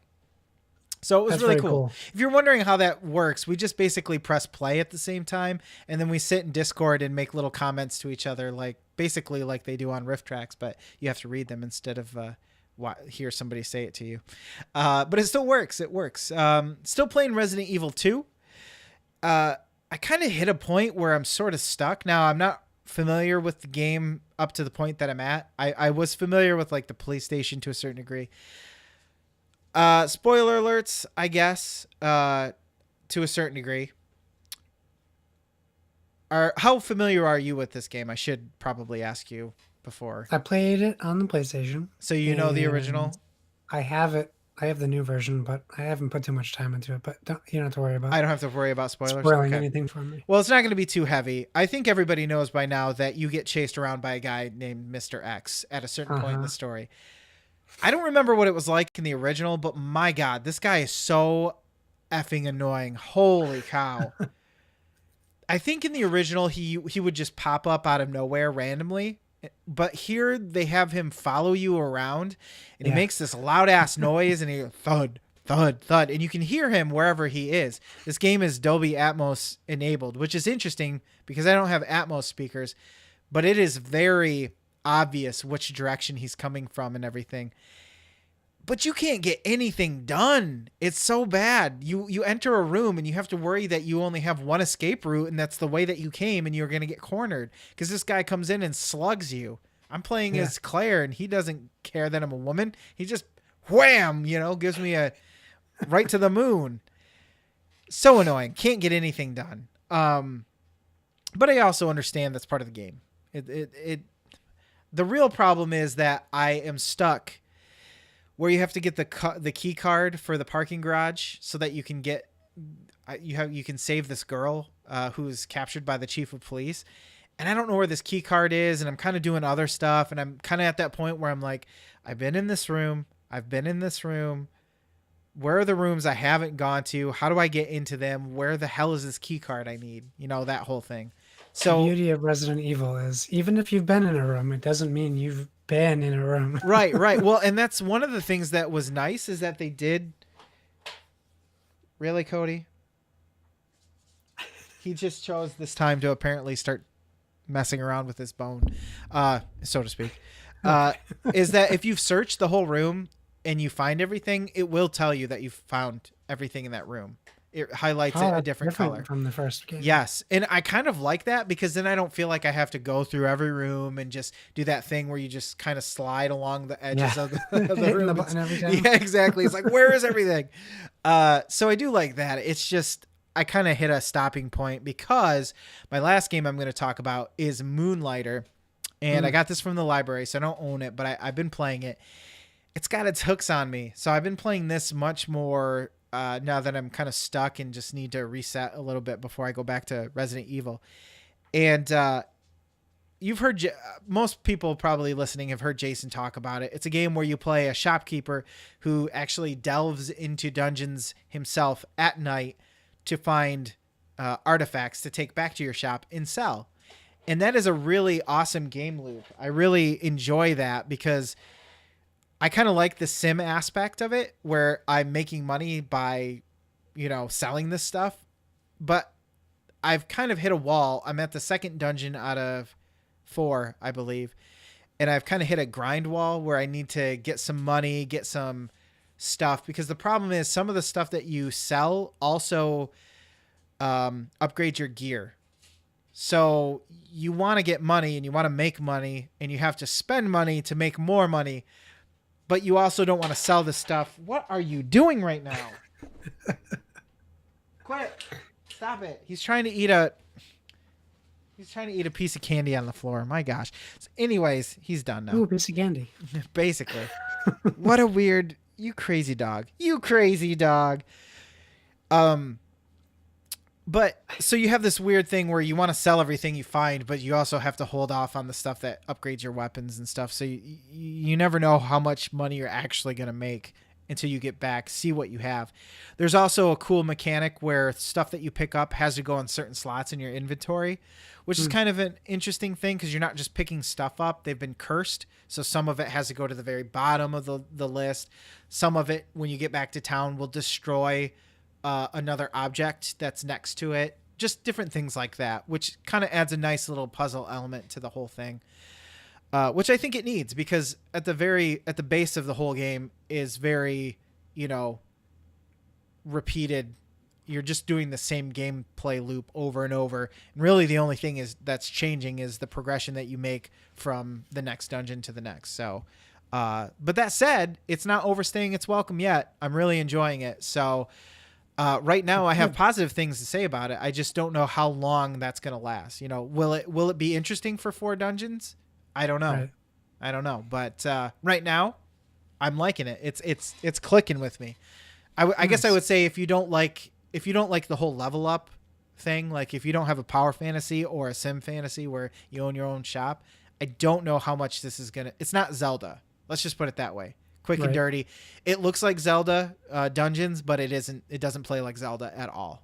So it was really cool. If you're wondering how that works, we just basically press play at the same time, and then we sit in Discord and make little comments to each other, like basically like they do on Rift Tracks, but you have to read them instead of hear somebody say it to you. But it still works. It works. Still playing Resident Evil 2. I kind of hit a point where I'm sort of stuck. Now, I'm not familiar with the game up to the point that I'm at. I was familiar with like the police station to a certain degree. Spoiler alerts, I guess, to a certain degree. How familiar are you with this game? I should probably ask you before. I played it on the PlayStation. So you know the original? I have it. I have the new version, but I haven't put too much time into it. But you don't have to worry about. I don't have to worry about spoilers. Spoiling anything for me. Well, it's not going to be too heavy. I think everybody knows by now that you get chased around by a guy named Mr. X at a certain point in the story. I don't remember what it was like in the original, but my God, this guy is so effing annoying. Holy cow. I think in the original, he would just pop up out of nowhere randomly. But here they have him follow you around, and he makes this loud ass noise, and he goes, thud, thud, thud. And you can hear him wherever he is. This game is Dolby Atmos enabled, which is interesting because I don't have Atmos speakers, but it is very obvious which direction he's coming from and everything. But you can't get anything done. It's so bad. You enter a room and you have to worry that you only have one escape route, and that's the way that you came, and you're going to get cornered because this guy comes in and slugs you. I'm playing as Claire, and he doesn't care that I'm a woman. He just wham, gives me a right to the moon. So annoying. Can't get anything done. But I also understand that's part of the game. The real problem is that I am stuck where you have to get the key card for the parking garage so that you can get you can save this girl who's captured by the chief of police. And I don't know where this key card is, and I'm kind of doing other stuff, and I'm kind of at that point where I'm like, I've been in this room. Where are the rooms I haven't gone to? How do I get into them? Where the hell is this key card I need? That whole thing. So the beauty of Resident Evil is even if you've been in a room, it doesn't mean you've been in a room. Right. Well, and that's one of the things that was nice is that they did. Really, Cody? He just chose this time to apparently start messing around with his bone, so to speak. Is that if you've searched the whole room and you find everything, it will tell you that you've found everything in that room. It highlights it a different color from the first game. Yes. And I kind of like that because then I don't feel like I have to go through every room and just do that thing where you just kind of slide along the edges of the room. The button every time. Yeah, exactly. It's like, where is everything? So I do like that. It's just, I kind of hit a stopping point because my last game I'm going to talk about is Moonlighter. And I got this from the library, so I don't own it, but I've been playing it. It's got its hooks on me. So I've been playing this much more now that I'm kind of stuck and just need to reset a little bit before I go back to Resident Evil. And you've heard, most people probably listening have heard Jason talk about it. It's a game where you play a shopkeeper who actually delves into dungeons himself at night to find artifacts to take back to your shop and sell. And that is a really awesome game loop. I really enjoy that because I kind of like the sim aspect of it where I'm making money by, selling this stuff. But I've kind of hit a wall. I'm at the second dungeon out of 4, I believe. And I've kind of hit a grind wall where I need to get some money, get some stuff. Because the problem is some of the stuff that you sell also upgrade your gear. So you want to get money and you want to make money and you have to spend money to make more money. But you also don't want to sell the stuff. What are you doing right now? Quit. Stop it. He's trying to eat a piece of candy on the floor. My gosh. So anyways, he's done now. Ooh, piece of candy. Basically. What a weird You crazy dog. You crazy dog. Um, but so you have this weird thing where you want to sell everything you find, but you also have to hold off on the stuff that upgrades your weapons and stuff. So you never know how much money you're actually going to make until you get back, see what you have. There's also a cool mechanic where stuff that you pick up has to go in certain slots in your inventory, which is kind of an interesting thing because you're not just picking stuff up. They've been cursed. So some of it has to go to the very bottom of the list. Some of it, when you get back to town, will destroy another object that's next to it. Just different things like that, which kind of adds a nice little puzzle element to the whole thing. Which I think it needs because at the base of the whole game is very, repeated. You're just doing the same gameplay loop over and over. And really the only thing that's changing is the progression that you make from the next dungeon to the next. So, but that said, it's not overstaying its welcome yet. I'm really enjoying it. So, right now I have positive things to say about it. I just don't know how long that's going to last. Will it be interesting for 4 dungeons? I don't know. Right. I don't know. But, right now I'm liking it. It's clicking with me. I guess I would say if you don't like the whole level up thing, like if you don't have a power fantasy or a sim fantasy where you own your own shop, I don't know how much this is it's not Zelda. Let's just put it that way. Quick and dirty. It looks like Zelda dungeons, but it isn't. It doesn't play like Zelda at all.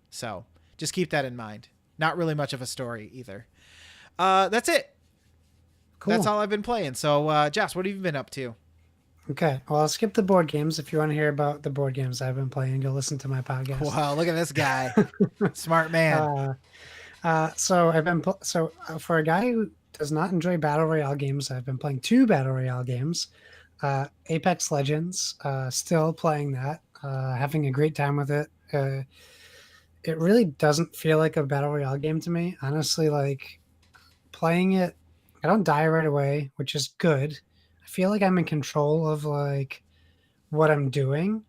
So just keep that in mind. Not really much of a story either. That's it. Cool. That's all I've been playing. So, Joss, what have you been up to? Okay. Well, I'll skip the board games. If you want to hear about the board games I've been playing, go listen to my podcast. Wow, look at this guy. Smart man. So I've been for a guy who does not enjoy battle royale games, I've been playing 2 battle royale games. Apex Legends, still playing that, having a great time with it. It really doesn't feel like a battle royale game to me. Honestly, like playing it, I don't die right away, which is good. I feel like I'm in control of like what I'm doing.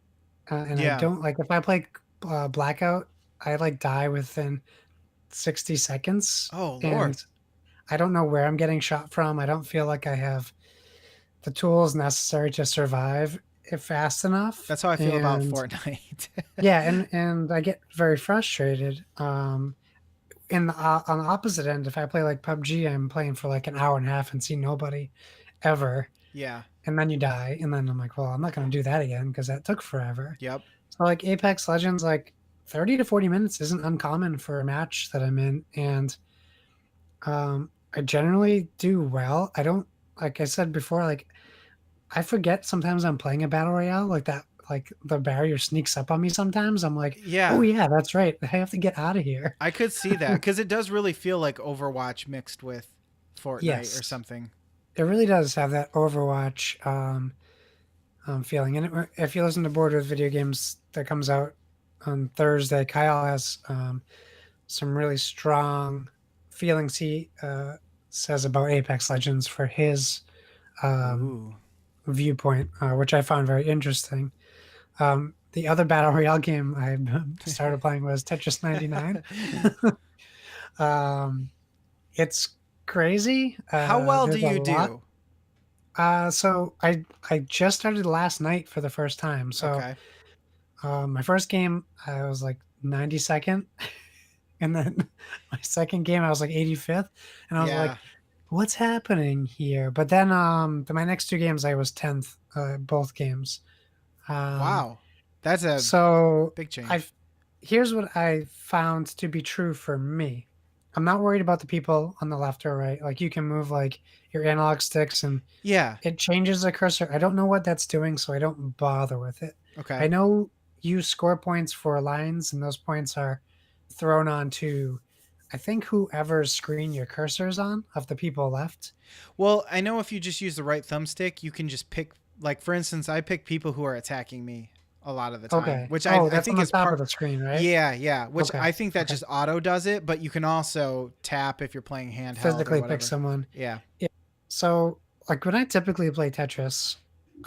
And I don't like if I play Blackout, I like die within 60 seconds. Oh, Lord. And I don't know where I'm getting shot from. I don't feel like I have the tools necessary to survive it fast enough. That's how I feel about Fortnite. Yeah, and I get very frustrated. On the opposite end, if I play like PUBG, I'm playing for like an hour and a half and see nobody ever. Yeah. And then you die, and then I'm like, well, I'm not going to do that again because that took forever. Yep. So like Apex Legends, like 30 to 40 minutes isn't uncommon for a match that I'm in, and I generally do well. I don't, like I said before, like I forget sometimes I'm playing a battle royale like that. Like the barrier sneaks up on me sometimes. I'm like, yeah, oh yeah, that's right. I have to get out of here. I could see that because it does really feel like Overwatch mixed with Fortnite or something. It really does have that Overwatch feeling. And if you listen to Board with Video Games that comes out on Thursday, Kyle has some really strong feelings he says about Apex Legends for his viewpoint, which I found very interesting. The other battle royale game I started playing was Tetris 99. It's crazy. How well do you do? So I just started last night for the first time. So my first game I was like 92nd, and then my second game I was like 85th, and I was like, what's happening here? But then my next 2 games I was 10th, both games. Wow, that's a big change. Here's what I found to be true for me. I'm not worried about the people on the left or right. Like you can move like your analog sticks and it changes the cursor. I don't know what that's doing, so I don't bother with it. Okay. I know you score points for lines, and those points are thrown onto, I think, whoever's screen your cursor's on of the people left. Well, I know if you just use the right thumbstick, you can just pick, like for instance, I pick people who are attacking me a lot of the time, which I think is part of the screen, right? Yeah. Which I think that just auto does it, but you can also tap if you're playing handheld. Physically pick someone. Yeah. So like when I typically play Tetris,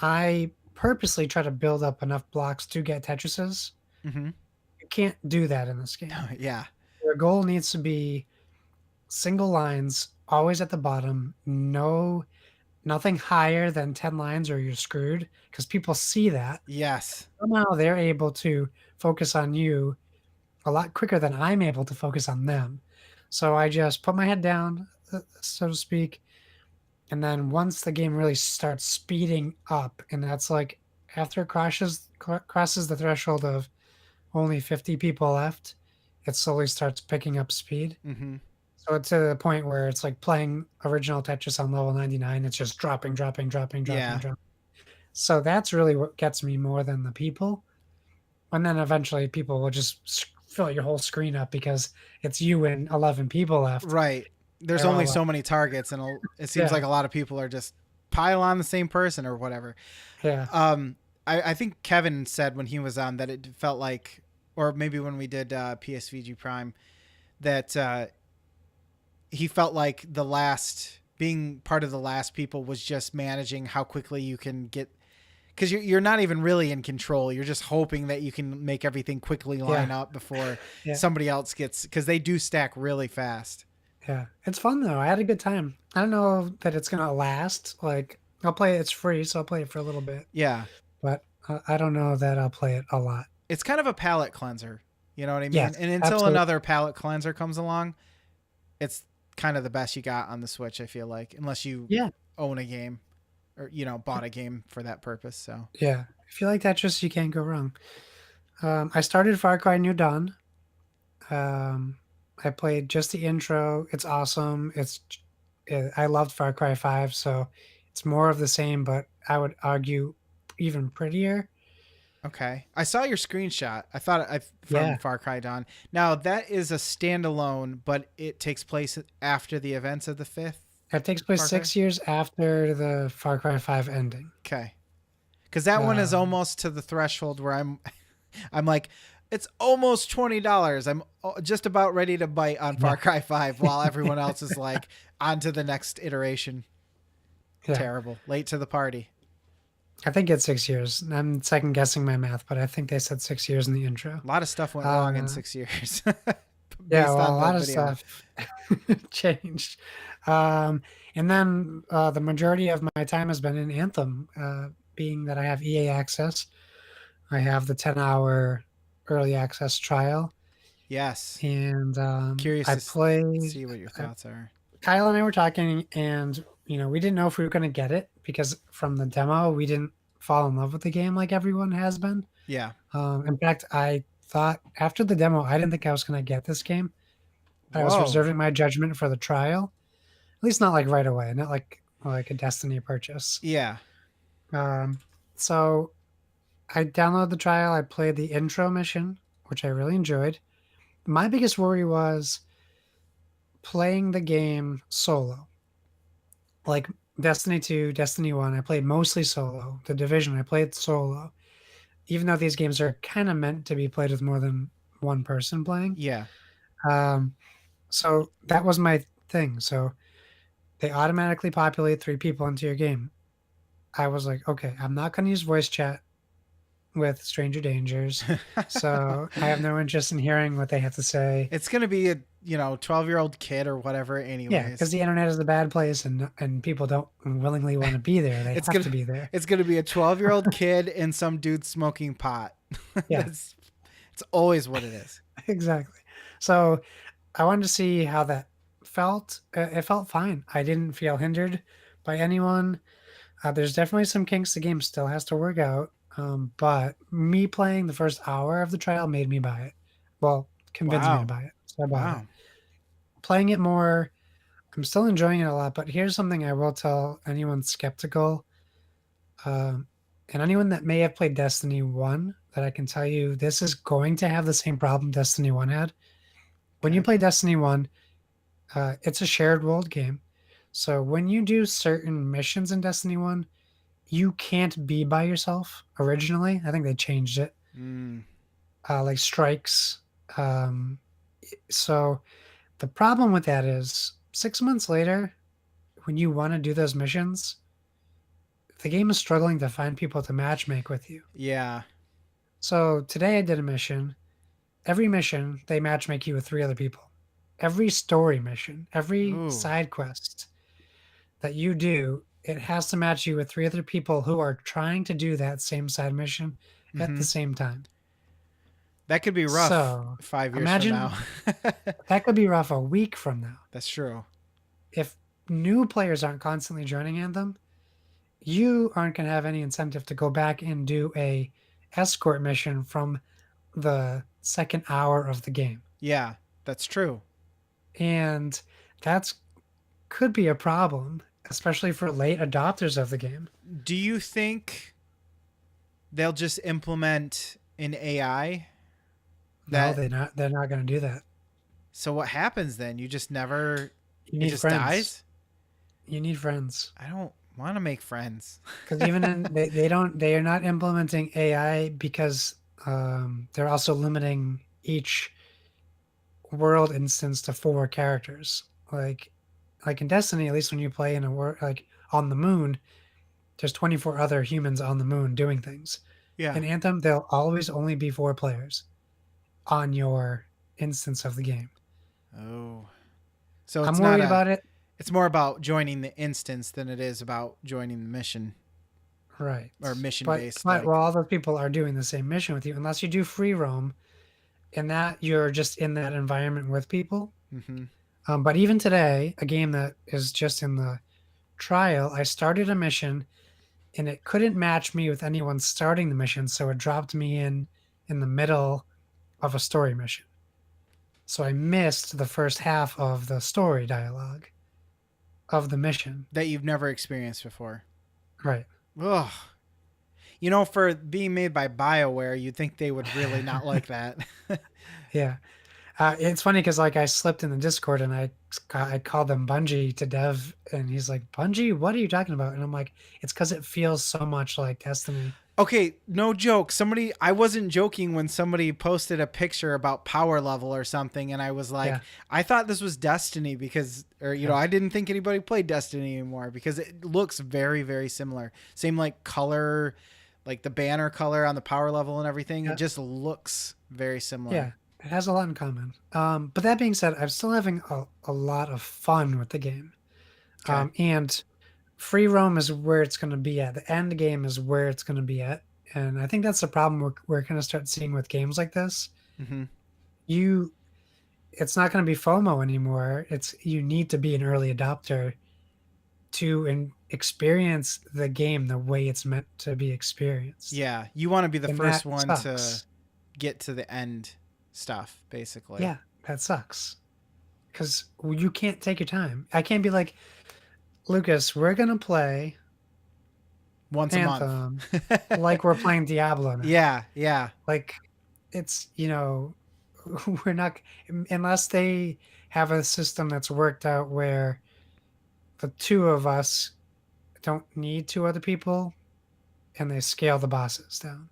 I purposely try to build up enough blocks to get Tetrises. Mm-hmm. You can't do that in this game. Yeah. Your goal needs to be single lines, always at the bottom, no nothing higher than 10 lines or you're screwed because people see that. Yes. Somehow they're able to focus on you a lot quicker than I'm able to focus on them. So I just put my head down, so to speak. And then once the game really starts speeding up, and that's like after it crosses the threshold of only 50 people left, it slowly starts picking up speed. Mm-hmm. So it's to the point where it's like playing original Tetris on level 99. It's just dropping, dropping, dropping, dropping, Yeah. dropping. So that's really what gets me more than the people. And then eventually people will just fill your whole screen up because it's you and 11 people left. Right. There's They're only all so many targets, and it seems yeah, like a lot of people are just pile on the same person or whatever. yeah. Um, I think Kevin said when he was on that it felt like, or maybe when we did PSVG Prime, that he felt like the last being part of the last people was just managing how quickly you can get, because you're not even really in control. You're just hoping that you can make everything quickly line Yeah. up before Yeah. somebody else gets, because they do stack really fast. Yeah. It's fun though. I had a good time. I don't know that it's gonna last. Like I'll play it. It's free, so I'll play it for a little bit. Yeah. But I don't know that I'll play it a lot. It's kind of a palate cleanser. You know what I mean? Yes, And until absolutely. another palate cleanser comes along, it's kind of the best you got on the Switch, I feel like, unless you Yeah. own a game or, bought a game for that purpose. So, Yeah. If you like Tetris, you can't go wrong. I started Far Cry New Dawn. Um, I played just the intro. It's awesome. I loved Far Cry 5, so it's more of the same, but I would argue even prettier. okay. I saw your screenshot. I thought from Yeah. Far Cry Dawn. Now, that is a standalone, but it takes place after the events of the fifth It takes place Far Cry. 6 years after the Far Cry 5 ending. Okay. Because that one is Um, almost to the threshold where I'm like, it's almost $20. I'm just about ready to bite on yeah. Far Cry 5 while everyone else is like on to the next iteration. Yeah. Terrible. Late to the party. I think it's 6 years. I'm second guessing my math, but I think they said 6 years in the intro. A lot of stuff went wrong in Uh, 6 years yeah, based well, on a the lot of video. stuff changed. Um, and then the majority of my time has been in Anthem, being that I have EA access. I have the 10-hour early access trial, Yes. and Curious I to played. see what your thoughts are. Kyle and I were talking, and we didn't know if we were going to get it because from the demo, we didn't fall in love with the game like everyone has been. Yeah. In fact, I thought after the demo, I didn't think I was going to get this game. I was Whoa. reserving my judgment for the trial, at least not like right away, not like a Destiny purchase. Yeah. Um, so I downloaded the trial. I played the intro mission, which I really enjoyed. My biggest worry was playing the game solo. Like Destiny 2, Destiny 1, I played mostly solo. The Division, I played solo. Even though these games are kind of meant to be played with more than one person playing. Yeah. Um, so that was my thing. So they automatically populate 3 people into your game. I was like, okay, I'm not going to use voice chat with stranger dangers. So I have no interest in hearing what they have to say. It's going to be a, 12-year-old kid or whatever Yeah, because anyways. the internet is a bad place and people don't willingly want to be there. They It's have going to to be there. it's going to be a 12-year-old kid and some dude smoking pot. Yeah, That's it's always what it is. exactly. So I wanted to see how that felt. It felt fine. I didn't feel hindered by anyone. There's definitely some kinks the game still has to work out. But me playing the first hour of the trial made me buy it. Well, convinced me to Wow. buy it. So I bought it. Wow. Playing it more, I'm still enjoying it a lot. But here's something I will tell anyone skeptical, um, and anyone that may have played Destiny 1, that I can tell you this is going to have the same problem Destiny 1 had. When you Okay. play Destiny 1, it's a shared world game. So when you do certain missions in Destiny 1, you can't be by yourself originally. I think they changed it. Mm, Like strikes. Um, so the problem with that is 6 months later, when you want to do those missions, the game is struggling to find people to matchmake with you. yeah. So today I did a mission. Every mission, they matchmake you with 3 other people. Every story mission, every Ooh. side quest that you do, it has to match you with 3 other people who are trying to do that same side mission at Mm-hmm. the same time. That could be rough So 5 years from imagine now. that could be rough a week from now. That's true. If new players aren't constantly joining in them, you aren't going to have any incentive to go back and do a escort mission from the second hour of the game. Yeah, that's true. And that's could be a problem, especially for late adopters of the game. Do you think they'll just implement an AI? No, they're not going to do that. So what happens then? You just never. You It need just friends. dies. You need friends. I don't want to make friends. Because even in they are not implementing AI because they're also limiting each world instance to 4 characters. Like in Destiny, at least when you play in a world like on the moon, there's 24 other humans on the moon doing things. Yeah. In Anthem, there'll always only be 4 players on your instance of the game. Oh. So I'm worried about it. It's more about joining the instance than it is about joining the mission. Right. Or mission But, based. but well, all those people are doing the same mission with you, unless you do free roam, and that you're just in that environment with people. Mm-hmm. But even today, a game that is just in the trial, I started a mission, and it couldn't match me with anyone starting the mission, so it dropped me in the middle of a story mission. So I missed the first half of the story dialogue of the mission. That you've never experienced before. Right. Ugh. You know, for being made by BioWare, you'd think they would really not like that. Yeah. It's funny because like I slipped in the Discord and I called them Bungie to dev, and he's like, Bungie, what are you talking about? And I'm like, it's because it feels so much like Destiny. Okay, no joke. I wasn't joking when somebody posted a picture about power level or something, and I was like, Yeah. I thought this was Destiny because, or you know, I didn't think anybody played Destiny anymore because it looks very, very similar. Same like color, like the banner color on the power level and everything. Yeah. It just looks very similar. Yeah, it has a lot in common. But that being said, I'm still having a lot of fun with the game. Okay. And free roam is where it's going to be at. The end game is where it's going to be at. And I think that's the problem we're going to start seeing with games like this. Mm-hmm. It's not going to be FOMO anymore. You need to be an early adopter to experience the game the way it's meant to be experienced. Yeah, you want to be the And first that one sucks. to get to the end stuff, basically. Yeah, that sucks. Because you can't take your time. I can't be like, Lucas, we're going to play Once a Anthem month. like we're playing Diablo now. Yeah, yeah. Like, it's, we're not, unless they have a system that's worked out where the 2 of us don't need 2 other people and they scale the bosses down.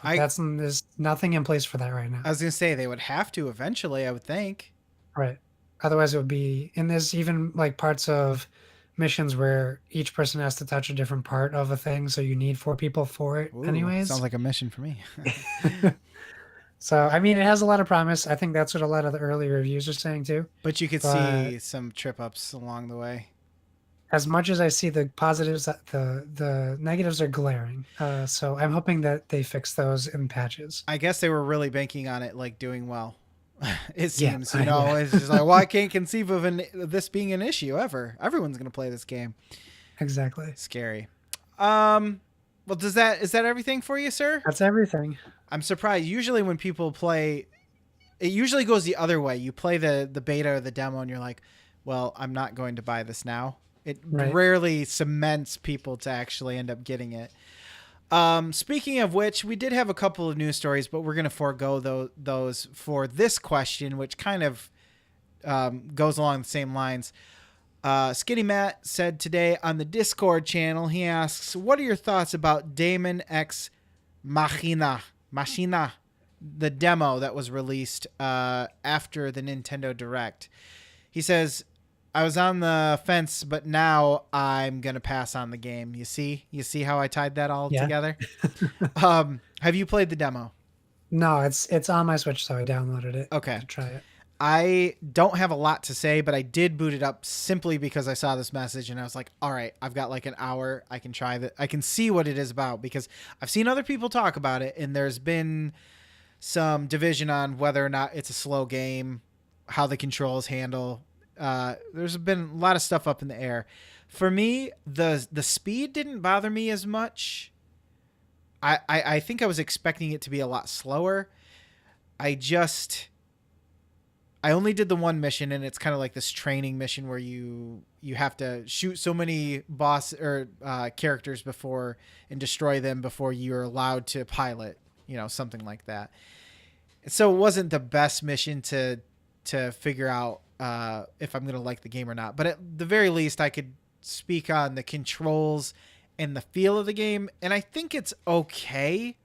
But there's nothing in place for that right now. I was going to say they would have to eventually, I would think. Right. Otherwise it would be, and there's even like parts of missions where each person has to touch a different part of a thing, so you need 4 people for it. Ooh, anyways. Sounds like a mission for me. So, I mean, it has a lot of promise. I think that's what a lot of the early reviews are saying too. But you could see some trip ups along the way. As much as I see the positives, the negatives are glaring. So I'm hoping that they fix those in patches. I guess they were really banking on it, like doing well. It seems, Yeah. it's just like, well, I can't conceive of this being an issue ever. Everyone's going to play this game. Exactly. Scary. Well, is that everything for you, sir? That's everything. I'm surprised. Usually when people play, it usually goes the other way. You play the beta or the demo and you're like, well, I'm not going to buy this now. It rarely cements people to actually end up getting it. Speaking of which, we did have a couple of news stories, but we're going to forego those for this question, which kind of goes along the same lines. Skinny Matt said today on the Discord channel, he asks, what are your thoughts about Daemon X Machina, the demo that was released after the Nintendo Direct? He says, I was on the fence, but now I'm going to pass on the game. You see how I tied that all together? Have you played the demo? No, it's on my Switch, so I downloaded it. Okay. To try it. I don't have a lot to say, but I did boot it up simply because I saw this message and I was like, all right, I've got like an hour. I can try that. I can see what it is about because I've seen other people talk about it and there's been some division on whether or not it's a slow game, how the controls handle. There's been a lot of stuff up in the air. For me, the speed didn't bother me as much. I think I was expecting it to be a lot slower. I only did the one mission, and it's kind of like this training mission where you have to shoot so many boss or characters before and destroy them before you're allowed to pilot, something like that. So it wasn't the best mission to figure out if I'm going to like the game or not. But at the very least, I could speak on the controls and the feel of the game, and I think it's okay.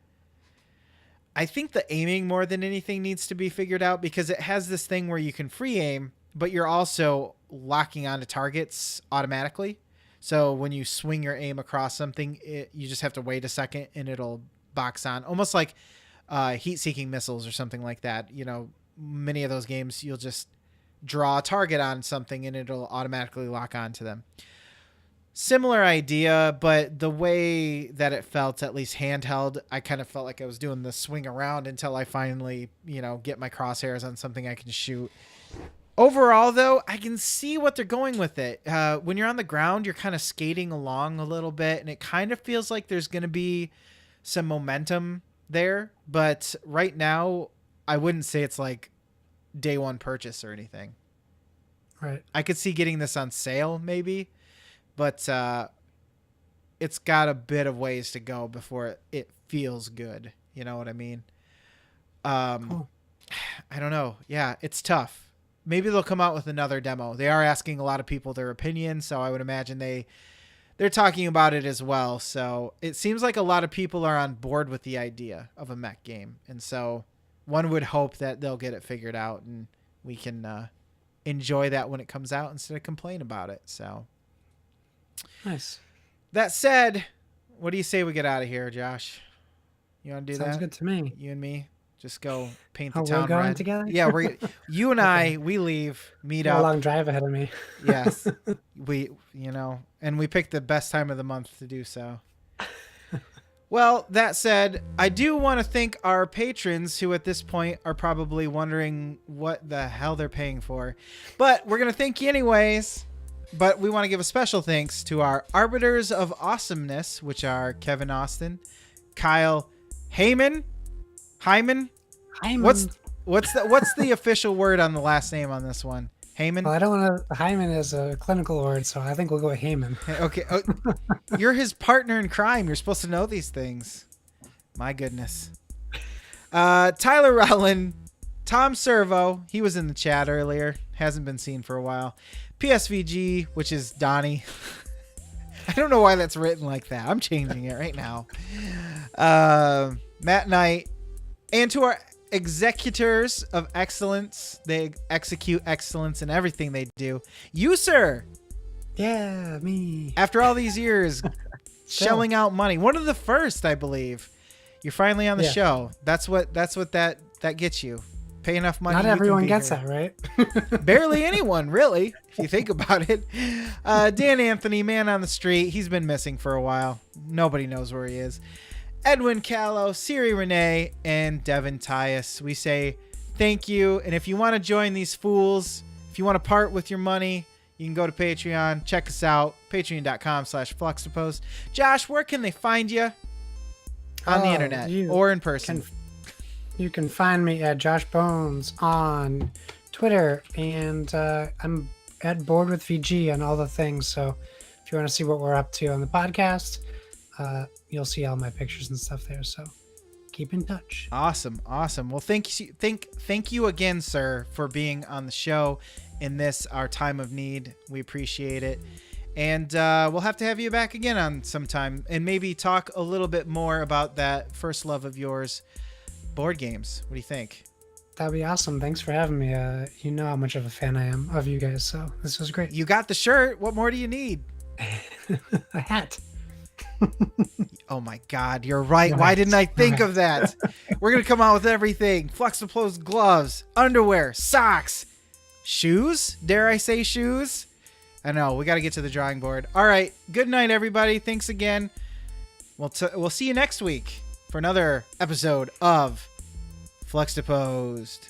I think the aiming more than anything needs to be figured out because it has this thing where you can free aim, but you're also locking onto targets automatically. So when you swing your aim across something, you just have to wait a second and it'll box on, almost like heat-seeking missiles or something like that. Many of those games, you'll just draw a target on something and it'll automatically lock onto them. Similar idea, but the way that it felt, at least handheld, I kind of felt like I was doing the swing around until I finally, get my crosshairs on something I can shoot. Overall, though, I can see what they're going with it. When you're on the ground, you're kind of skating along a little bit, and it kind of feels like there's going to be some momentum there. But right now, I wouldn't say it's like day one purchase or anything. Right. I could see getting this on sale, maybe. But it's got a bit of ways to go before it feels good. You know what I mean? Cool. I don't know. Yeah, it's tough. Maybe they'll come out with another demo. They are asking a lot of people their opinion, so I would imagine they're talking about it as well. So it seems like a lot of people are on board with the idea of a mech game. And so one would hope that they'll get it figured out and we can enjoy that when it comes out instead of complain about it. So... Nice. That said, what do you say we get out of here, Josh? You want to do that? Sounds good to me. You and me just go paint the Oh, town we're going red. together? Yeah, you and I, we leave, meet A up. long drive ahead of me. Yes, and we picked the best time of the month to do so. Well, that said, I do want to thank our patrons who at this point are probably wondering what the hell they're paying for, but we're gonna thank you anyways. But we want to give a special thanks to our Arbiters of Awesomeness, which are Kevin Austin, Kyle Hyman. What's the official word on the last name on this one? Hyman? Well, I don't want to... Hyman is a clinical word, so I think we'll go with Hyman. Okay. Oh, you're his partner in crime. You're supposed to know these things. My goodness. Tyler Rowland, Tom Servo. He was in the chat earlier. Hasn't been seen for a while. PSVG, which is Donnie. I don't know why that's written like that. I'm changing it right now. Matt Knight. And to our executors of excellence. They execute excellence in everything they do. You, sir. Yeah, me. After all these years, shelling out money. One of the first, I believe. You're finally on the show. That's what that gets you. Pay enough money. Not everyone gets that, right? Barely anyone, really, if you think about it. Dan Anthony, man on the street. He's been missing for a while. Nobody knows where he is. Edwin Callow, Siri Renee, and Devin Tyus. We say thank you. And if you want to join these fools, if you want to part with your money, you can go to Patreon. Check us out. Patreon.com/Fluxtaposed. Josh, where can they find you on the internet or in person? You can find me at Josh Bones on Twitter, and I'm at Board with VG on all the things. So if you want to see what we're up to on the podcast, you'll see all my pictures and stuff there. So keep in touch. Awesome. Well, thank you again, sir, for being on the show in this, our time of need. We appreciate it. And we'll have to have you back again on sometime and maybe talk a little bit more about that first love of yours, board games. What do you think? That'd be awesome. Thanks for having me. You know how much of a fan I am of you guys, so this was great. You got the shirt. What more do you need? A hat. Oh my God, you're right. Why Right, didn't I think right. of that? We're going to come out with everything. Fluxtaposed gloves, underwear, socks, shoes. Dare I say shoes? I know. We got to get to the drawing board. All right. Good night, everybody. Thanks again. We'll see you next week for another episode of Fluxtaposed.